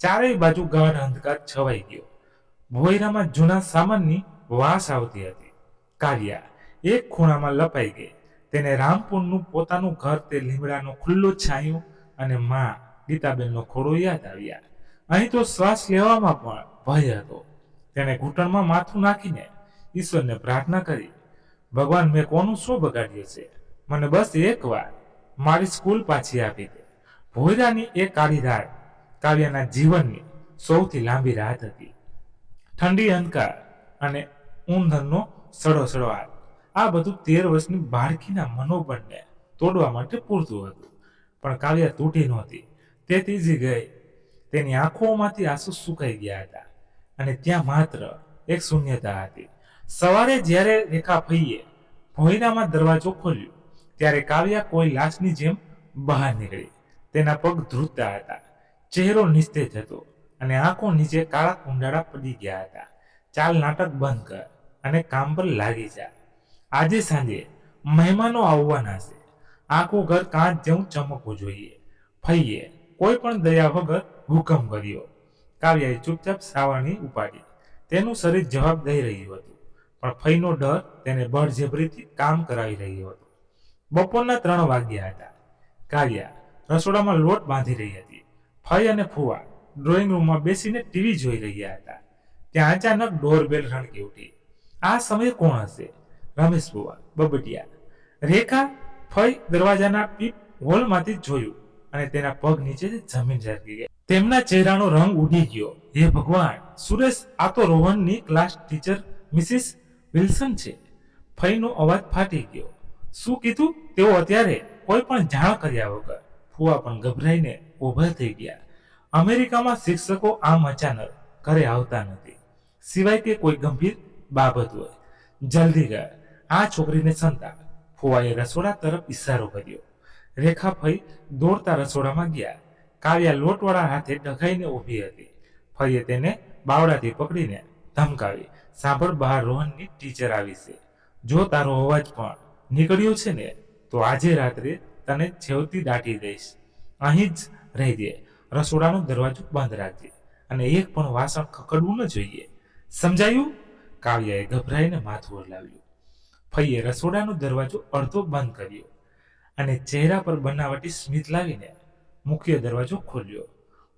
ચારેય બાજુ ગાઢ અંધકાર છવાઈ ગયો. ભોયરામાં જૂના સામાનની વાસ આવતી હતી. કાવ્યા એક ખૂણામાં લપાઈ ગઈ. તેને રામપુરનું પોતાનું ઘર, તે લીમડાનો ખુલ્લો છાંયો અને માં ગીતાબેનનો ખોડો યાદ આવ્યા. અહીં તો શ્વાસ લેવામાં પણ ભય હતો. તેને ઘૂંટણમાં માથું નાખીને ઈશ્વરને પ્રાર્થના કરી. ભગવાન, મેં કોનું શું બગાડ્યું છે? મને બસ એક વાર મારી સ્કૂલ પાછી આપી દે. ભોયરાની એ કાળી રાત કાવ્યાના જીવનની સૌથી લાંબી રાત હતી. ઠંડી અંધકાર અને ઊંધનો સડોસડોહાટ, આ બધું 13 વર્ષની બાળકીના મનોબળને તોડવા માટે પૂરતું હતું. પણ કાવ્યા તૂટી નહોતી. તે ત્રીજી ગઈ. તેની આંખોમાંથી આંસુ સુકાઈ ગયા હતા અને ત્યાં માત્ર એક શૂન્યતા હતી. સવારે જ્યારે રેખાભાઈએ ભોંયરામાં દરવાજો ખોલ્યો, ત્યારે કાવ્યા કોઈ લાશની જેમ બહાર નીકળી. તેના પગ ધ્રુજતા હતા, ચહેરો નિસ્તેજ હતો અને આંખો નીચે કાળા કુંડાળા પડી ગયા હતા. ચાલ, નાટક બંધ કર અને કામ પર લાગી જા. આજે સાંજે મહેમાનો આવવાના છે. આખું ઘર કાંચ જેવું ચમકવું જોઈએ. ફઈએ કોઈ પણ દયા વગર હુકમ કર્યો. કાવ્યાએ ચૂપચાપ સાવરણી ઉપાડી. તેનું શરીર જવાબ દઈ રહ્યું હતું, પણ ફઈનો ડર તેને બળજબરીથી કામ કરાવી રહ્યો હતો. બપોરના 3 વાગ્યા હતા. કાવ્યા રસોડામાં લોટ બાંધી રહી હતી. ફઈ અને ફુવા ડ્રોઈંગ રૂમમાં બેસીને ટીવી જોઈ રહ્યા હતા. ત્યાં અચાનક ડોરબેલ રણકી ઉઠી. આ સમયે કોણ હશે? રમેશ ફુવા બબડિયા. રેખા ફઈ દરવાજાના પીપ હોલમાંથી જોયું અને તેના પગ નીચે જમીન સરકી ગઈ. તેમના ચહેરાનો રંગ ઉડી ગયો. હે ભગવાન! સુરેશ, આ તો રોહનની ક્લાસ ટીચર મિસિસ વિલ્સન છે. ફઈનો અવાજ ફાટી ગયો. શું કીધું? તેઓ અત્યારે કોઈ પણ જાણ કર્યા વગર. ફુવા પણ ગભરાઈને ઊભા થઈ ગયા. અમેરિકામાં શિક્ષકો આમ અચાનક ઘરે આવતા નથી, સિવાય કે કોઈ ગંભીર બાબત હોય. જલ્દી કર, આ છોકરીને સંતાડ. ફુવાએ રસોડા તરફ ઇશારો કર્યો. રેખા ફઈ દોડતા રસોડામાં ગયા. કાવ્યા લોટવાળા હાથે ડઘાઈને ઊભી હતી. ફઈએ તેને બાવડાથી પકડીને ધમકાવી. સાંભળ, બહાર રોહનની ટીચર આવી છે. જો તારો અવાજ પણ નીકળ્યો છે ને, તો આજે રાત્રે તને છેવતી દાટી દઈશ. અહીં જ રહી દે. રસોડાનો દરવાજો બંધ રાખજે અને એક પણ વાસણ ખકડવું ન જોઈએ. સમજાયું? કાવ્યાએ ગભરાઈને માથું હલાવ્યું. ફઈએ રસોડાનો દરવાજો અડધો બંધ કર્યો અને ચહેરા પર બનાવટી સ્મિત લાવીને મુખ્ય દરવાજો ખોલ્યો.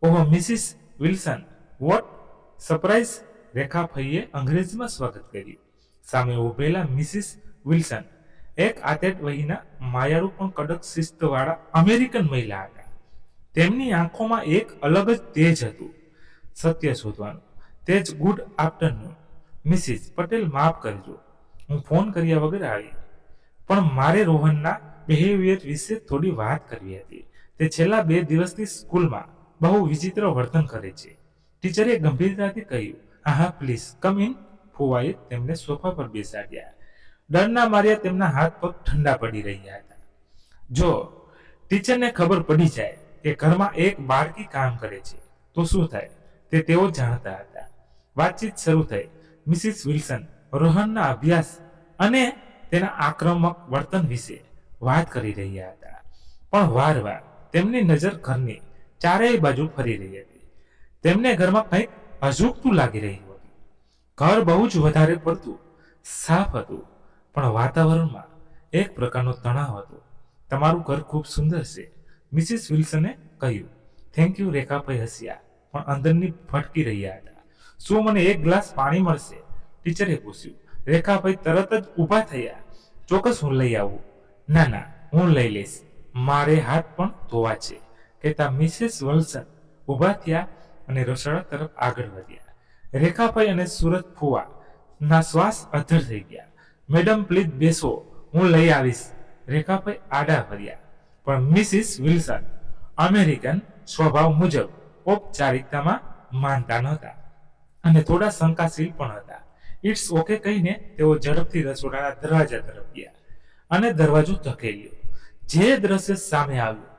ઓહ, મિસિસ વિલ્સન, વોટ સરપ્રાઈઝ! રેખા ફઈએ અંગ્રેજીમાં સ્વાગત કર્યું. સામે ઉભેલા મિસિસ વિલ્સન એક આતેટ વહીના માયાળુ પણ કડક શિસ્તવાળા અમેરિકન મહિલા હતા. તેમની આંખોમાં એક અલગ જ તેજ હતું, સત્ય શોધવાનું. તે તે જ ગુડ આફ્ટરનૂન. મિસિસ પટેલ માફ કરજો, હું ફોન કર્યા વગર આવી, પણ મારે રોહનના બિહેવિયર વિશે થોડી વાત કરવી હતી. તે છેલ્લા 2 દિવસથી સ્કૂલમાં બહુ વિચિત્ર વર્તન કરે છે. ટીચરે ગંભીરતાથી કહ્યું. હા પ્લીઝ કમ ઇન. ફુવાએ તેમને સોફા પર બેસાડ્યા. ડરના માર્યા તેમના હાથ પગ ઠંડા પડી રહ્યા હતા. જો ટીચરને ખબર પડી જાય કે ઘરમાં એક બાળકી કામ કરે છે તો શું થાય તે તેઓ જાણતા હતા. વાતચીત શરૂ થઈ. મિસિસ વિલ્સન રોહનના અભ્યાસ અને તેના આક્રમક વર્તન વિશે વાત કરી રહ્યા હતા, પણ વારવાર તેમની નજર ઘરની ચારેય બાજુ ફરી રહી હતી. તેમને ઘરમાં કંઈક અજુગતું લાગી રહ્યું હતું. ઘર બહુ જ વધારે પડતું સાફ હતું, પણ વાતાવરણમાં એક પ્રકારનો તણાવ હતો. તમારું ઘર ખૂબ સુંદર છે, મિસિસ વિલ્સને કહ્યું. Thank you. રેખાભાઈ હસ્યા, પણ અંદરની ભટકી રહ્યા હતા. શું મને એક ગ્લાસ પાણી મળશે? ટીચરે પૂછ્યું. રેખાભાઈ તરત જ ઊભા થયા. ચોક્કસ, હું લઈ આવું. ના ના, હું લઈ લઈશ, મારે હાથ પણ ધોવા છે, કહેતા મિસિસ વિલ્સન ઊભા થયા અને રસોડા તરફ આગળ વધ્યા. રેખાભાઈ અને સુરત ફુવા ના શ્વાસ અધ્ધર થઈ ગયા. મેડમ પ્લીઝ બેસો, હું લઈ આવીશ. રેખાભાઈ આડા ફર્યા, પણ મિસિસ વિલ્સન અમેરિકન સ્વભાવ મુજબ ઔપચારિકતામાં માનતા નહોતા અને થોડા શંકાશીલ પણ હતા. ઇટ્સ ઓકે કહીને તેઓ ઝડપથી રસોડાના દરવાજા તરફ ગયા અને દરવાજો ધકેલ્યો. જે દ્રશ્ય સામે આવ્યું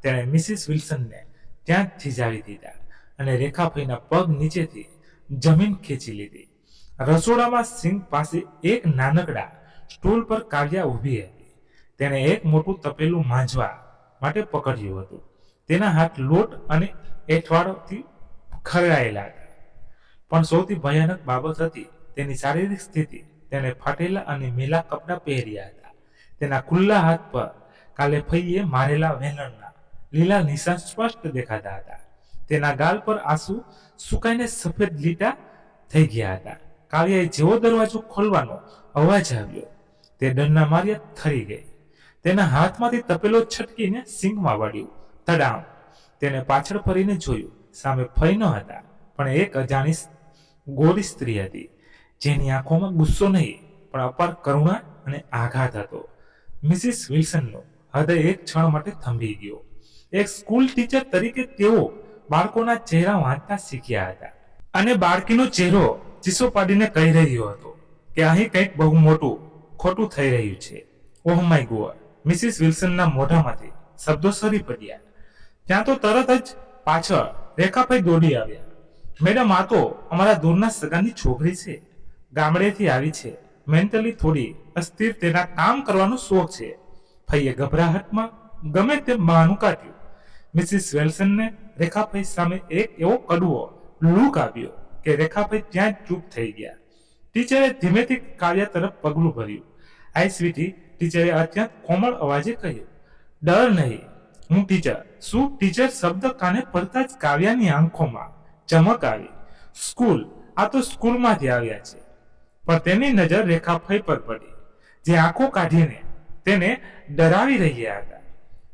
તેણે મિસિસ વિલ્સનને ત્યાં જ થીજાવી દીધા અને રેખાભાઈના પગ નીચેથી જમીન ખેંચી લીધી. રસોડામાં સિંક પાસે એક નાનકડા સ્ટૂલ પર કાવ્યા ઊભી હતી. તેણે એક મોટું તપેલું માંજવા માટે પકડ્યું હતું. તેના હાથ લોટ અને એઠવાડથી ખરડાયેલા હતા, પણ સૌથી ભયાનક બાબત હતી તેની શારીરિક સ્થિતિ. તેણે ફાટેલા અને મેલા કપડાં પહેર્યા હતા. તેના ખુલ્લા હાથ પર કાલે ફઈએ મારેલા વેલણના લીલા નિશાન સ્પષ્ટ દેખાતા હતા. તેના ગાલ પર આંસુ સુકાઈને સફેદ લીટા થઈ ગયા હતા. કાવ્યાએ જેવો દરવાજો ખોલવાનો અવાજ આવ્યો, તે ડરના માર્યા થરી ગઈ. તેના હાથમાંથી તપેલો છટકીને સિંકમાં વળ્યું. તડામ! તેને પાછળ ફરીને જોયું. સામે ફઈ ન હતા, પણ એક અજાણી ગોરી સ્ત્રી હતી, જેની આંખોમાં ગુસ્સો નહીં પણ અપાર કરુણા અને આઘાત હતો. મિસિસ વિલ્સનનું હૃદય એક ક્ષણ માટે થંભી ગયો. એક સ્કૂલ ટીચર તરીકે તેઓ બાળકોના ચહેરા વાંચતા શીખ્યા હતા, અને બાળકીનો ચહેરો ચીસો પાડીને કહી રહ્યો હતો કે અહીં કંઈક બહુ મોટું ખોટું થઈ રહ્યું છે. Oh my God! મિસિસ વિલ્સનના મોઢામાંથી શબ્દો સરી પડ્યા. ત્યાં તો તરત જ પાછળ રેખાભાઈ દોડી આવ્યા. મેડમ, આ તો અમારા દૂરના સગાની છોકરી છે, ગામડેથી આવી છે, મેન્ટલી થોડી અસ્થિર, તેના કામ કરવાનો શોખ છે. ભાઈએ ગભરાહટમાં ગમે તેમ બહાનું કાઢ્યું. મિસિસ વિલ્સનને રેખાભાઈ સામે એક એવો કડવો લુક આવ્યો કે રેખાભાઈ ત્યાં જ ચૂપ થઈ ગયા. ટીચરે ધીમેથી કાવ્યા તરફ પગલું ભર્યું. આઈ સ્વીટી, ટીચરે અત્યંત કોમળ અવાજે કહ્યું. ડર નહીં, હું ટીચર. શું? ટીચર શબ્દ કાને પડતા જ કાવ્યાની આંખોમાં ચમક આવી. સ્કૂલ? આ તો સ્કૂલમાંથી આવ્યા છે. પણ તેની નજર રેખાભાઈ પર પડી, જે આંખો કાઢીને તેને ડરાવી રહ્યા હતા.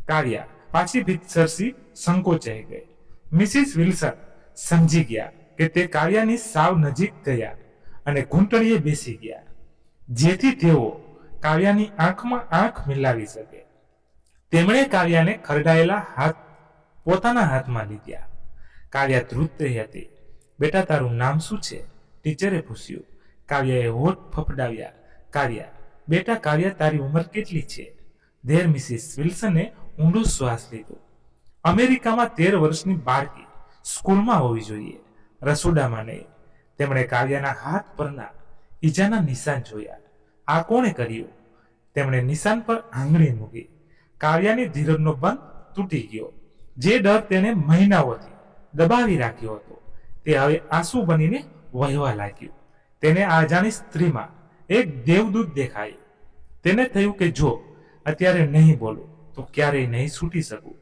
કાવ્યા પાછી ભીતસરસી સંકોચાઈ ગઈ. મિસિસ વિલ્સન સમજી ગયા કે તે કાવ્યાની સાવ નજીક ગયા અને ઘૂંટણીએ બેસી ગયા, જેથી તેઓ કાવ્યાની આંખમાં આંખ મિલાવી શકે. તેમણે કાવ્યાને ખરડાયેલા હાથ પોતાના હાથમાં લીધા. કાવ્યા ધ્રુત રહી હતી. બેટા, તારું નામ શું છે? ટીચરે પૂછ્યું. કાવ્યાએ હોઠ ફફડાવ્યા. કાવ્યા. બેટા કાવ્યા, તારી ઉંમર કેટલી છે? ધેર મિસિસ વિલ્સને ઊંડો શ્વાસ લીધો. અમેરિકામાં 13 વર્ષની બાળકી સ્કૂલમાં હોવી જોઈએ, રસોડામાં નહીં. તેમણે કાવ્યાના હાથ પરના ઈજાના નિશાન જોયા. આ કોણે કર્યું? તેમણે નિશાન પર આંગળી મૂકી. કાવ્યાની ધીરજનો બંધ તૂટી ગયો. જે ડર તેને મહિનાઓથી દબાવી રાખ્યો હતો, તે હવે આંસુ બનીને વહેવા લાગ્યું. તેને આ અજાણી સ્ત્રીમાં એક દેવદૂત દેખાયું. તેને થયું કે જો અત્યારે નહીં બોલું તો ક્યારેય નહીં છૂટી શકું.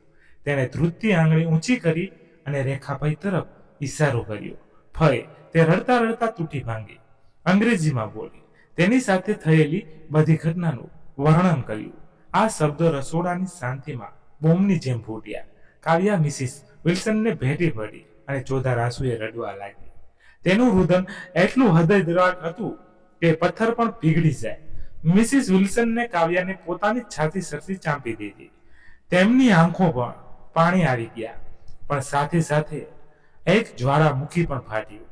તેણે ધ્રુજતી આંગળી ઊંચી કરી અને રેખાભાઈ તરફ ઈશારો કર્યો. ફય તે રડતા રડતા તૂટી ભાંગી. અંગ્રેજીમાં બોલી. તેની સાથે થયેલી બધી ઘટનાનું વર્ણન કર્યું. આ શબ્દો રસોડાની શાંતિમાં બોમ્બની જેમ ફૂટ્યા. કાવ્યા મિસિસ વિલ્સનને ભેટી પડી અને ચોધાર આંસુએ રડવા લાગી. તેનું રુદન એટલું હૃદયદ્રાવક હતું કે પથ્થર પણ પીગળી જાય. મિસિસ વિલ્સનને કાવ્યાને પોતાની છાતી સરથી ચાંપી દીધી. તેમની આંખો પર પાણી આવી ગયા, પણ સાથે સાથે એક જ્વાળામુખી પણ ફાટ્યું.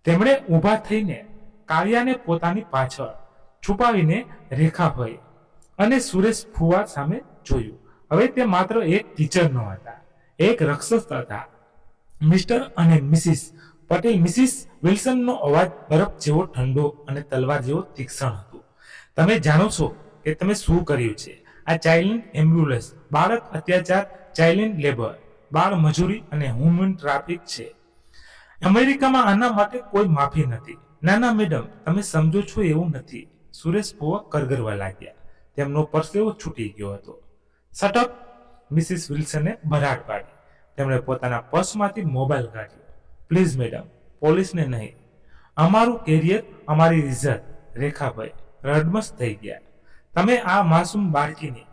તેમણે ઊભા થઈને કાવ્યાને પોતાની પાછળ છુપાવીને રેખાભાઈ અને સુરેશ ફુવા સામે જોયું. હવે તે માત્ર એક ટીચર ન હતા, એક રક્ષક હતા. મિસ્ટર અને મિસિસ પટેલ. મિસિસ વિલ્સનનો અવાજ બરફ જેવો ઠંડો અને તલવાર જેવો તીક્ષ્ણ હતો. તમે જાણો છો કે તમે શું કર્યું છે? આ ચાઇલ્ડ એમ્બ્યુલન્સ, બાળક અત્યાચાર, ચાઇલ્ડ લેબર, બાળ મજૂરી અને હ્યુમન ટ્રાફિક છે. અમેરિકામાં આના માટે કોઈ માફી નથી. ના ના મેડમ, તમે સમજો છો એવું નથી. સુરેશ ફુવા કરગરવા લાગ્યા. તેમનો પરસેવો છૂટી ગયો હતો. સટઅપ! મિસિસ વિલ્સને ભરાડ પાડી. તેમણે પોતાના પર્સમાંથી મોબાઈલ કાઢ્યો. પ્લીઝ મેડમ, પોલીસને નહીં, અમારું કેરિયર, અમારી ઇજ્જત. રેખાભાઈ રડમસ થઈ ગયા. તમે આ માસૂમ બાળકીની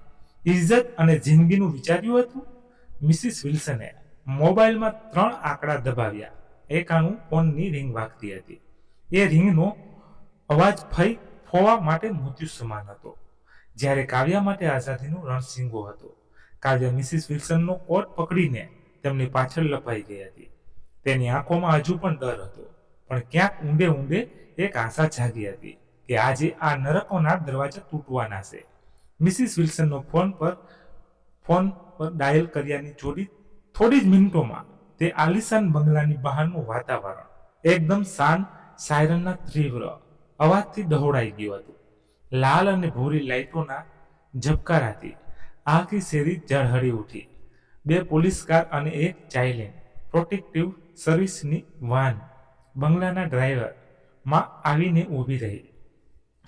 ઇજ્જત અને જિંદગીનું વિચાર્યું હતું? મિસિસ વિલ્સને મોબાઈલમાં 3 આંકડા દબાવ્યા. 91 ફોનની રિંગ વાગતી હતી. એ રિંગનો અવાજ ફોવા માટે મૃત્યુ સમાન હતો, જ્યારે કાવ્યા માટે આઝાદીનો રણસિંગો હતો. કાવ્યા મિસિસ વિલ્સનનો કોટ પકડીને તેમની પાછળ લપાઈ ગઈ હતી. તેની આંખોમાં હજુ પણ ડર હતો, પણ ક્યાંક ઊંડે ઊંડે એક આશા જાગી હતી કે આજે આ નરકોના દરવાજા તૂટવાના છે. મિસિસ વિલ્સનનો ફોન પર ડાયલ કર્યાની થોડી જ મિનિટોમાં તે આલિશાન બંગલાની બહારનું વાતાવરણ એકદમ શાંત, સાયરનના તીવ્ર અવાજથી દહોડાઈ ગયું હતું. લાલ અને ભૂરી લાઇટોના ઝબકારાથી આખી શેરી ઝળહળી ઉઠી. 2 પોલીસ કાર અને એક ચાઇલ્ડ પ્રોટેક્ટિવ સર્વિસની વાન બંગલાના ડ્રાઈવરમાં આવીને ઊભી રહી.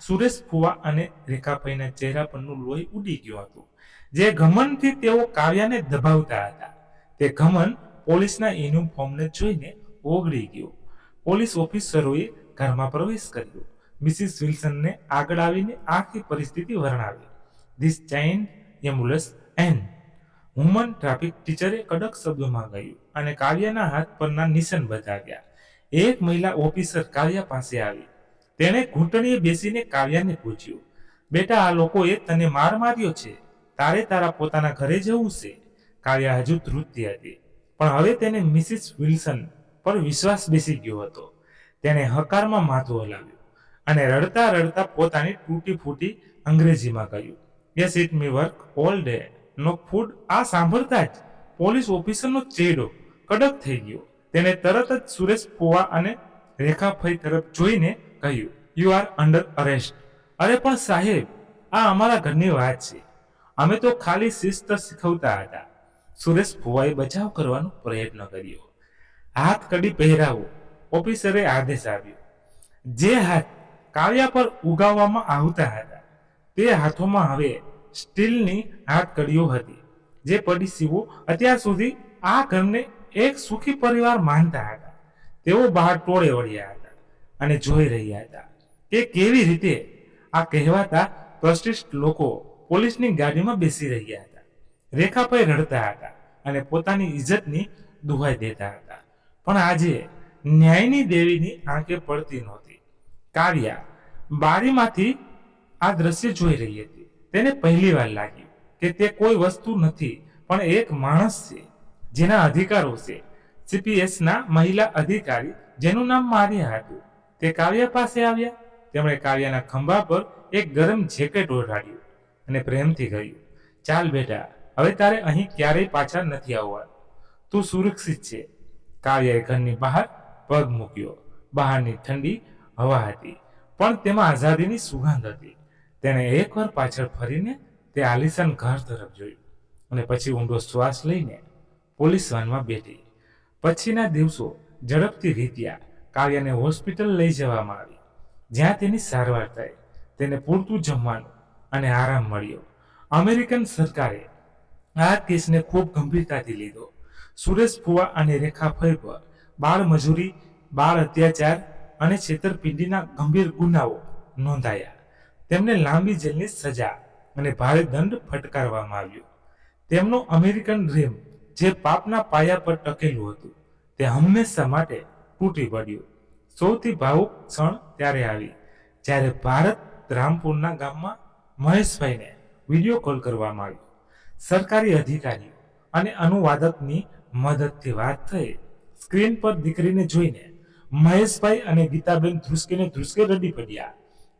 સુરેશ ફુવા અને રેખાભાઈના ચહેરા પરનું લોહી ઉડી ગયું હતું. જે ઘમંડથી તેઓ કાવ્યાને દબાવતા હતા, તે ઘમંડ પોલીસના યુનિફોર્મને જોઈને ઓગળી ગયું. પોલીસ ઓફિસરોએ ઘરમાં પ્રવેશ કર્યો. મિસિસ વિલ્સનને આગળ આવીને આખી પરિસ્થિતિ વર્ણવી. This child ambulance and human traffic, ટીચરે કડક શબ્દોમાં કહ્યું અને કાવ્યાના હાથ પરના નિશાન બતાવ્યા. એક મહિલા ઓફિસર કાવ્યા પાસે આવી. તેણે ઘૂંટણીએ બેસીને કાવ્યાને પૂછ્યું, બેટા, આ લોકોએ તને માર માર્યો છે. તારે તારા પોતાના ઘરે જવું છે. કાવ્યા હજુ ધ્રુજતી હતી, પણ હવે તેને મિસિસ વિલ્સન પર વિશ્વાસ બેસી ગયો હતો. તેણે હકારમાં માથું હલાવ્યું અને રડતા રડતા પોતાની તૂટી ફૂટી અંગ્રેજીમાં કહ્યું, yes it me work all day, no food. આ સાંભળતા જ પોલીસ ઓફિસરનો ચહેરો કડક થઈ ગયો. તેને તરત જ સુરેશ ફુવા અને રેખાભાઈ તરફ જોઈને કહ્યું, યુ આર અંડર અરેસ્ટ. અરે પણ સાહેબ, આ અમારા ઘરની વાત છે. અમે તો ખાલી શિસ્ત શીખવતા હતા. સુરેશ ફુવાએ બચાવ કરવાનો પ્રયત્ન કર્યો. હાથ કડી પહેરાવો, ઓફિસરે આદેશ આપ્યો. જે હાથ કાવ્યા પર ઉગાવવામાં આવતા હતા, તે હાથોમાં હવે સ્ટીલની હાથકડીઓ હતી. જે પડોશીઓ અત્યાર સુધી આ ઘરને એક સુખી પરિવાર માનતા હતા, તેઓ બહાર ટોળે વળ્યા હતા અને જોઈ રહ્યા હતા કે કેવી રીતે આ કહેવાતા પ્રતિષ્ઠિત લોકો પોલીસની ગાડીમાં બેસી રહ્યા હતા. રેખાભાઈ રડતા હતા અને પોતાની ઇજ્જતની દુહાઈ દેતા હતા, પણ આજે ન્યાયની દેવીની આંખે પડતી નહોતી. કાવ્યા બારીમાંથી આ દ્રશ્ય જોઈ રહી હતી. તેને પહેલી વાર લાગ્યું કે તે કોઈ વસ્તુ નથી, પણ એક માણસ છે જેના અધિકારો છે. CPSના મહિલા અધિકારી, જેનું નામ મારિયા હતું, તે કાવ્યા પાસે આવ્યા. તેમણે કાવ્યાના ખંભા પર એક ગરમ જેકેટ ઓઢાડ્યું અને પ્રેમથી કહ્યું, ચાલ બેટા, હવે તારે અહીં ક્યારેય પાછા નથી આવવાનું. તું સુરક્ષિત છે. કાવ્યાએ ઘરની બહાર પગ મૂક્યો. બહારની ઠંડી હવા હતી, પણ તેમાં આઝાદીની સુગંધ હતી. તેણે એકવાર પાછળ ફરીને તે આલિશાન ઘર તરફ જોયું અને પછી ઊંડો શ્વાસ લઈને પોલીસ વાનમાં બેઠી. પછીના દિવસો ઝડપથી વીત્યા. કાવ્યાને હોસ્પિટલ લઈ જવામાં આવી, જ્યાં તેની સારવાર થઈ. તેને પૂરતું જમવાનું અને આરામ મળ્યો. અમેરિકન સરકારે આ કેસને ખૂબ ગંભીરતાથી લીધો. સુરેશ ફુવા અને રેખાભાઈ પર બાળ મજૂરી, બાળ અત્યાચાર અને છેતરપિંડીના ગંભીર ગુનાઓ નોંધાયા. તેમને લાંબી જેલની સજા અને ભારે દંડ ફટકારવામાં આવ્યો. તેમનો અમેરિકન ડ્રીમ, જે પાપના પાયા પર ટકેલું હતું, તે હંમેશા માટે તૂટી પડ્યું. સૌથી ભાવુક ક્ષણ ત્યારે આવી જ્યારે ભારત રામપુરના ગામમાં મહેશભાઈને વિડીયો કોલ કરવામાં આવ્યો. સરકારી અધિકારીઓ અને અનુવાદકની મદદથી વાત થઈ. સ્ક્રીન પર દીકરીને જોઈને મહેશભાઈ અને ગીતાબેન ધ્રુસકે રડી પડ્યા.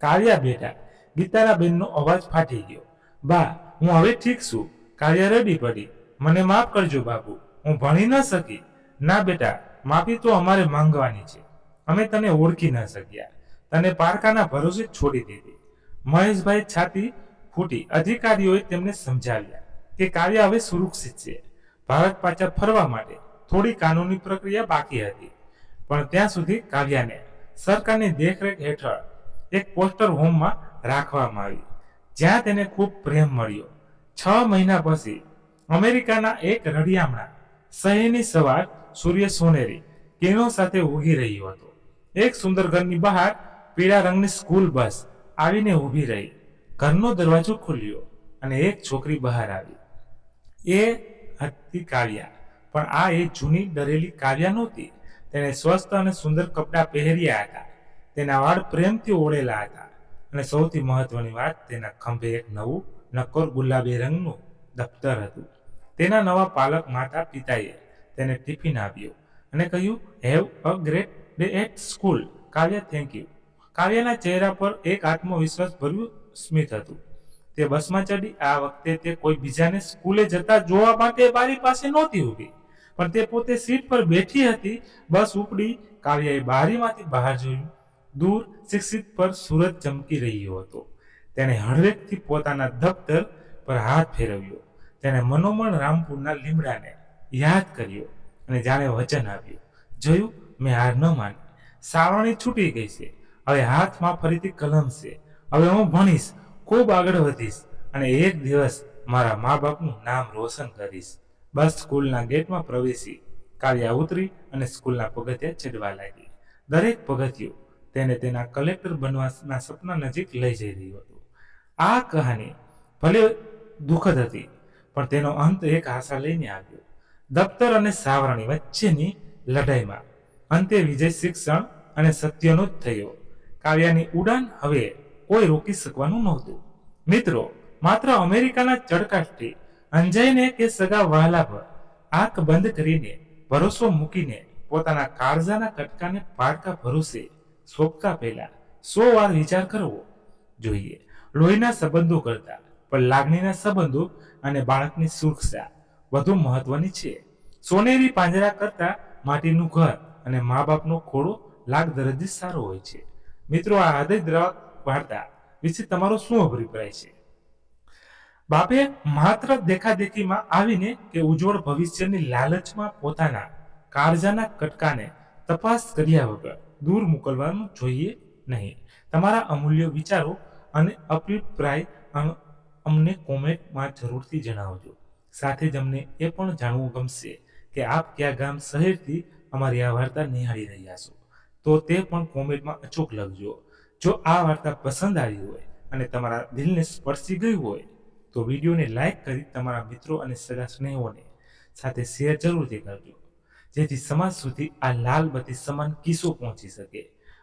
કાવ્યા બેટા, ગીતાના બેનનો અવાજ ફાટી ગયો. બા, હું હવે ઠીક છું. કાવ્યા રડી પડી. મને માફ કરજો બાપુ, હું ભણી ન શકી. ના બેટા, માફી તો અમારે માંગવાની છે. અમે તને ઓળખી ન શક્યા, તને પારકાના ભરોસે છોડી દીધી. મહેશભાઈ છાતી ફૂટી. અધિકારીઓએ તેમને સમજાવ્યા કે કાવ્યા હવે સુરક્ષિત છે. ભારત પાછા ફરવા માટે થોડી કાનૂની પ્રક્રિયા બાકી હતી, પણ ત્યાં સુધી કાવ્યાને સરકારની દેખરેખ હેઠળ એક પોસ્ટર હોમમાં રાખવામાં આવી, જ્યાં તેને ખૂબ પ્રેમ મળ્યો. 6 મહિના પછી અમેરિકાના એક રળિયામણા શહેરની સવાર સૂર્ય સોનેરી કિરણો સાથે ઉગી રહ્યો હતો. એક સુંદર ઘરની બહાર પીળા રંગની સ્કૂલ બસ આવીને ઊભી રહી. ઘરનો દરવાજો ખુલ્યો અને એક છોકરી બહાર આવી. એ હતી કાવ્યા, પણ આ એ જૂની ડરેલી કાવ્યા નહોતી. તેને સ્વસ્થ અને સુંદર કપડાં પહેર્યા હતા. તેના વાળ પ્રેમથી ઓળેલા હતા અને સૌથી મહત્વની વાત, તેના ખંભે એક નવું નક્કોર ગુલાબી રંગનું દફતર હતું. તેના નવા પાલક માતા પિતાએ તેને ટિફિન આપ્યો અને કહ્યું, have a great day at school. Kavya, thank you. કાવ્યાના ચહેરા પર એક આત્મવિશ્વાસ ભર્યું સ્મિત હતું. તે બસમાં ચડી. આ વખતે તે કોઈ બીજાને સ્કૂલે જતા જોવા માટે બારી પાસે નહોતી ઊભી, પણ તે પોતે સીટ પર બેઠી હતી. બસ ઉપડી. કાવ્યાએ બારીમાંથી બહાર જોયું. દૂર શિક્ષિત પર સૂરજ ચમકી રહ્યો હતો. તેણે હળવેકથી પોતાના દફતર પર હાથ ફેરવ્યો. તેણે મનોમન રામપુરના લીમડાને યાદ કર્યો અને જાણે વચન આપ્યું, જોયું, મેં હાર ન માની. સાવરણી છૂટી ગઈ છે. હવે હાથમાં ફરીથી કલમ છે. હવે હું ભણીશ, ખૂબ આગળ વધીશ અને એક દિવસ મારા મા બાપનું નામ રોશન કરીશ. બસ સ્કૂલના ગેટમાં પ્રવેશી. કાવ્યા ઉતરી અને સ્કૂલના પગથિયાં ચડવા લાગી. દરેક પગથિયું તેને તેના કલેક્ટર બનવાના સપના નજીક લઈ જઈ રહ્યું હતું. આ કહાની ભલે દુઃખદ હતી, પણ તેનો અંત એક આશા લઈને આવ્યો. દફતર અને સાવરણી વચ્ચેની લડાઈમાં અંતે વિજય શિક્ષણ અને સત્યનો જ થયો. કાવ્યાની ઉડાન હવે કોઈ રોકી શકવાનું નહોતું. મિત્રો, માત્ર અમેરિકાના ચડકાટથી અંજાઈને કે સગા વહાલા પર આંખ બંધ કરીને, ભરોસો મૂકીને પોતાના કાળજાના કટકાને પારકા ભરોસે સોંપતા પહેલા 100 વાર વિચાર કરવો જોઈએ. લોહીના સંબંધો કરતા પણ લાગણીના સંબંધો અને બાળકની સુરક્ષા વધુ મહત્વની છે. સોનેરી પાંજરા કરતા માટીનું ઘર અને મા બાપનો ખોળો લાખ દરજ્જે સારો હોય છે. મિત્રો, આ હૃદયદ્રાવક વાર્તા વિશે તમારો શું અભિપ્રાય છે? બાપે માત્ર દેખાદેખીમાં આવીને કે ઉજ્જવળ ભવિષ્યની લાલચમાં પોતાના કાળજાના કટકાને તપાસ કર્યા વગર દૂર મોકલવાનું જોઈએ નહીં. તમારા અમૂલ્ય વિચારો અને અભિપ્રાય અમને કોમેન્ટમાં જરૂરથી જણાવજો. સાથે જ અમને એ પણ જાણવું ગમશે કે આપ કયા ગામ શહેરથી અમારી આ વાર્તા નિહાળી રહ્યા છો, તો તે પણ કોમેન્ટમાં અચૂક લખજો. જો આ વાર્તા પસંદ આવી હોય અને તમારા દિલને સ્પર્શી ગયું હોય તો વિડીયોને લાઈક કરી તમારા મિત્રો અને સગા સ્નેહોને સાથે શેર જરૂરથી કરજો, જેથી સમાજ સુધી આ લાલ બત્તી સમાન કિસ્સો પહોંચી શકે.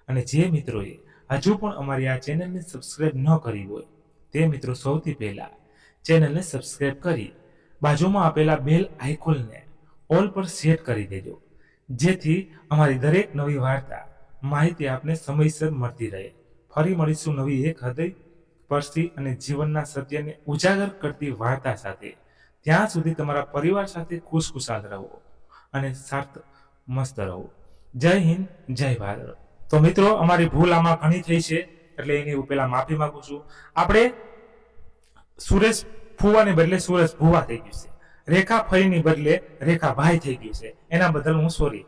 અને જે મિત્રોએ હજુ પણ અમારી આ ચેનલને સબસ્ક્રાઇબ ન કરી હોય તે મિત્રો સૌથી પહેલા ચેનલને સબસ્ક્રાઇબ કરી બાજુમાં આપેલા બેલ આઇકોનને ઓલ પર સેટ કરી દેજો, જેથી અમારી દરેક નવી વાર્તા માહિતી આપને સમયસર મળતી રહે. ફરી મળીશું નવી એક હૃદય સ્પર્શી અને જીવનના સત્યને ઉજાગર કરતી વાર્તા સાથે. ત્યાં સુધી તમારા પરિવાર સાથે ખુશખુશાલ રહો અને સાર્થ મસ્ત રહો. જય હિન્દ, જય ભારત. તો મિત્રો, અમારી ભૂલ આમાં ઘણી થઈ છે, એટલે એની પેલા માફી માંગુ છું. આપણે સુરેશ ફુવાને બદલે સુરેશ ભુવા થઈ ગયું છે. રેખા ફઈની બદલે રેખા ભાઈ થઈ ગયું છે. એના બદલ હું સોરી.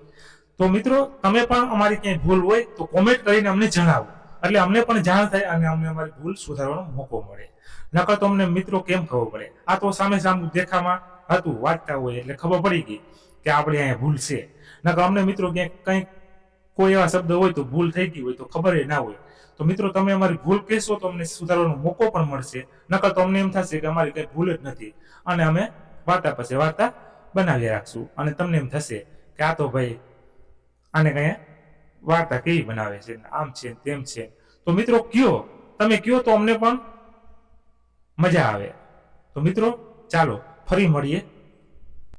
તો મિત્રો, તમે પણ અમારી ક્યાંય ભૂલ હોય તો કોમેન્ટ કરીને અમને જણાવો, એટલે અમને પણ જાણ થાય અને અમને અમારી ભૂલ સુધારવાનો મોકો મળે. નકર તો અમને મિત્રો કેમ ખબર પડે? આ તો સામે સામે દેખામાં હતું, વાંચતા હોય એટલે ખબર પડી ગઈ કે આપણે અહીંયા ભૂલ છે. નકર અમને મિત્રો ક્યાંક કંઈક કોઈ એવા શબ્દ હોય તો ભૂલ થઈ ગઈ હોય તો ખબર ના હોય. તો મિત્રો, તમે અમારી ભૂલ કહેશો તો અમને સુધારવાનો મોકો પણ મળશે. નકર તો અમને એમ થશે કે અમારી કઈ ભૂલ જ નથી અને અમે વાર્તા પછી વાર્તા બનાવી રાખશું અને તમને એમ થશે કે આ તો ભાઈ આને કઈ વાર્તા કેવી બનાવે છે, આમ છે તેમ છે. તો મિત્રો કયો, તમે કયો તો અમને પણ મજા આવે. તો મિત્રો ચાલો ફરી મળીએ.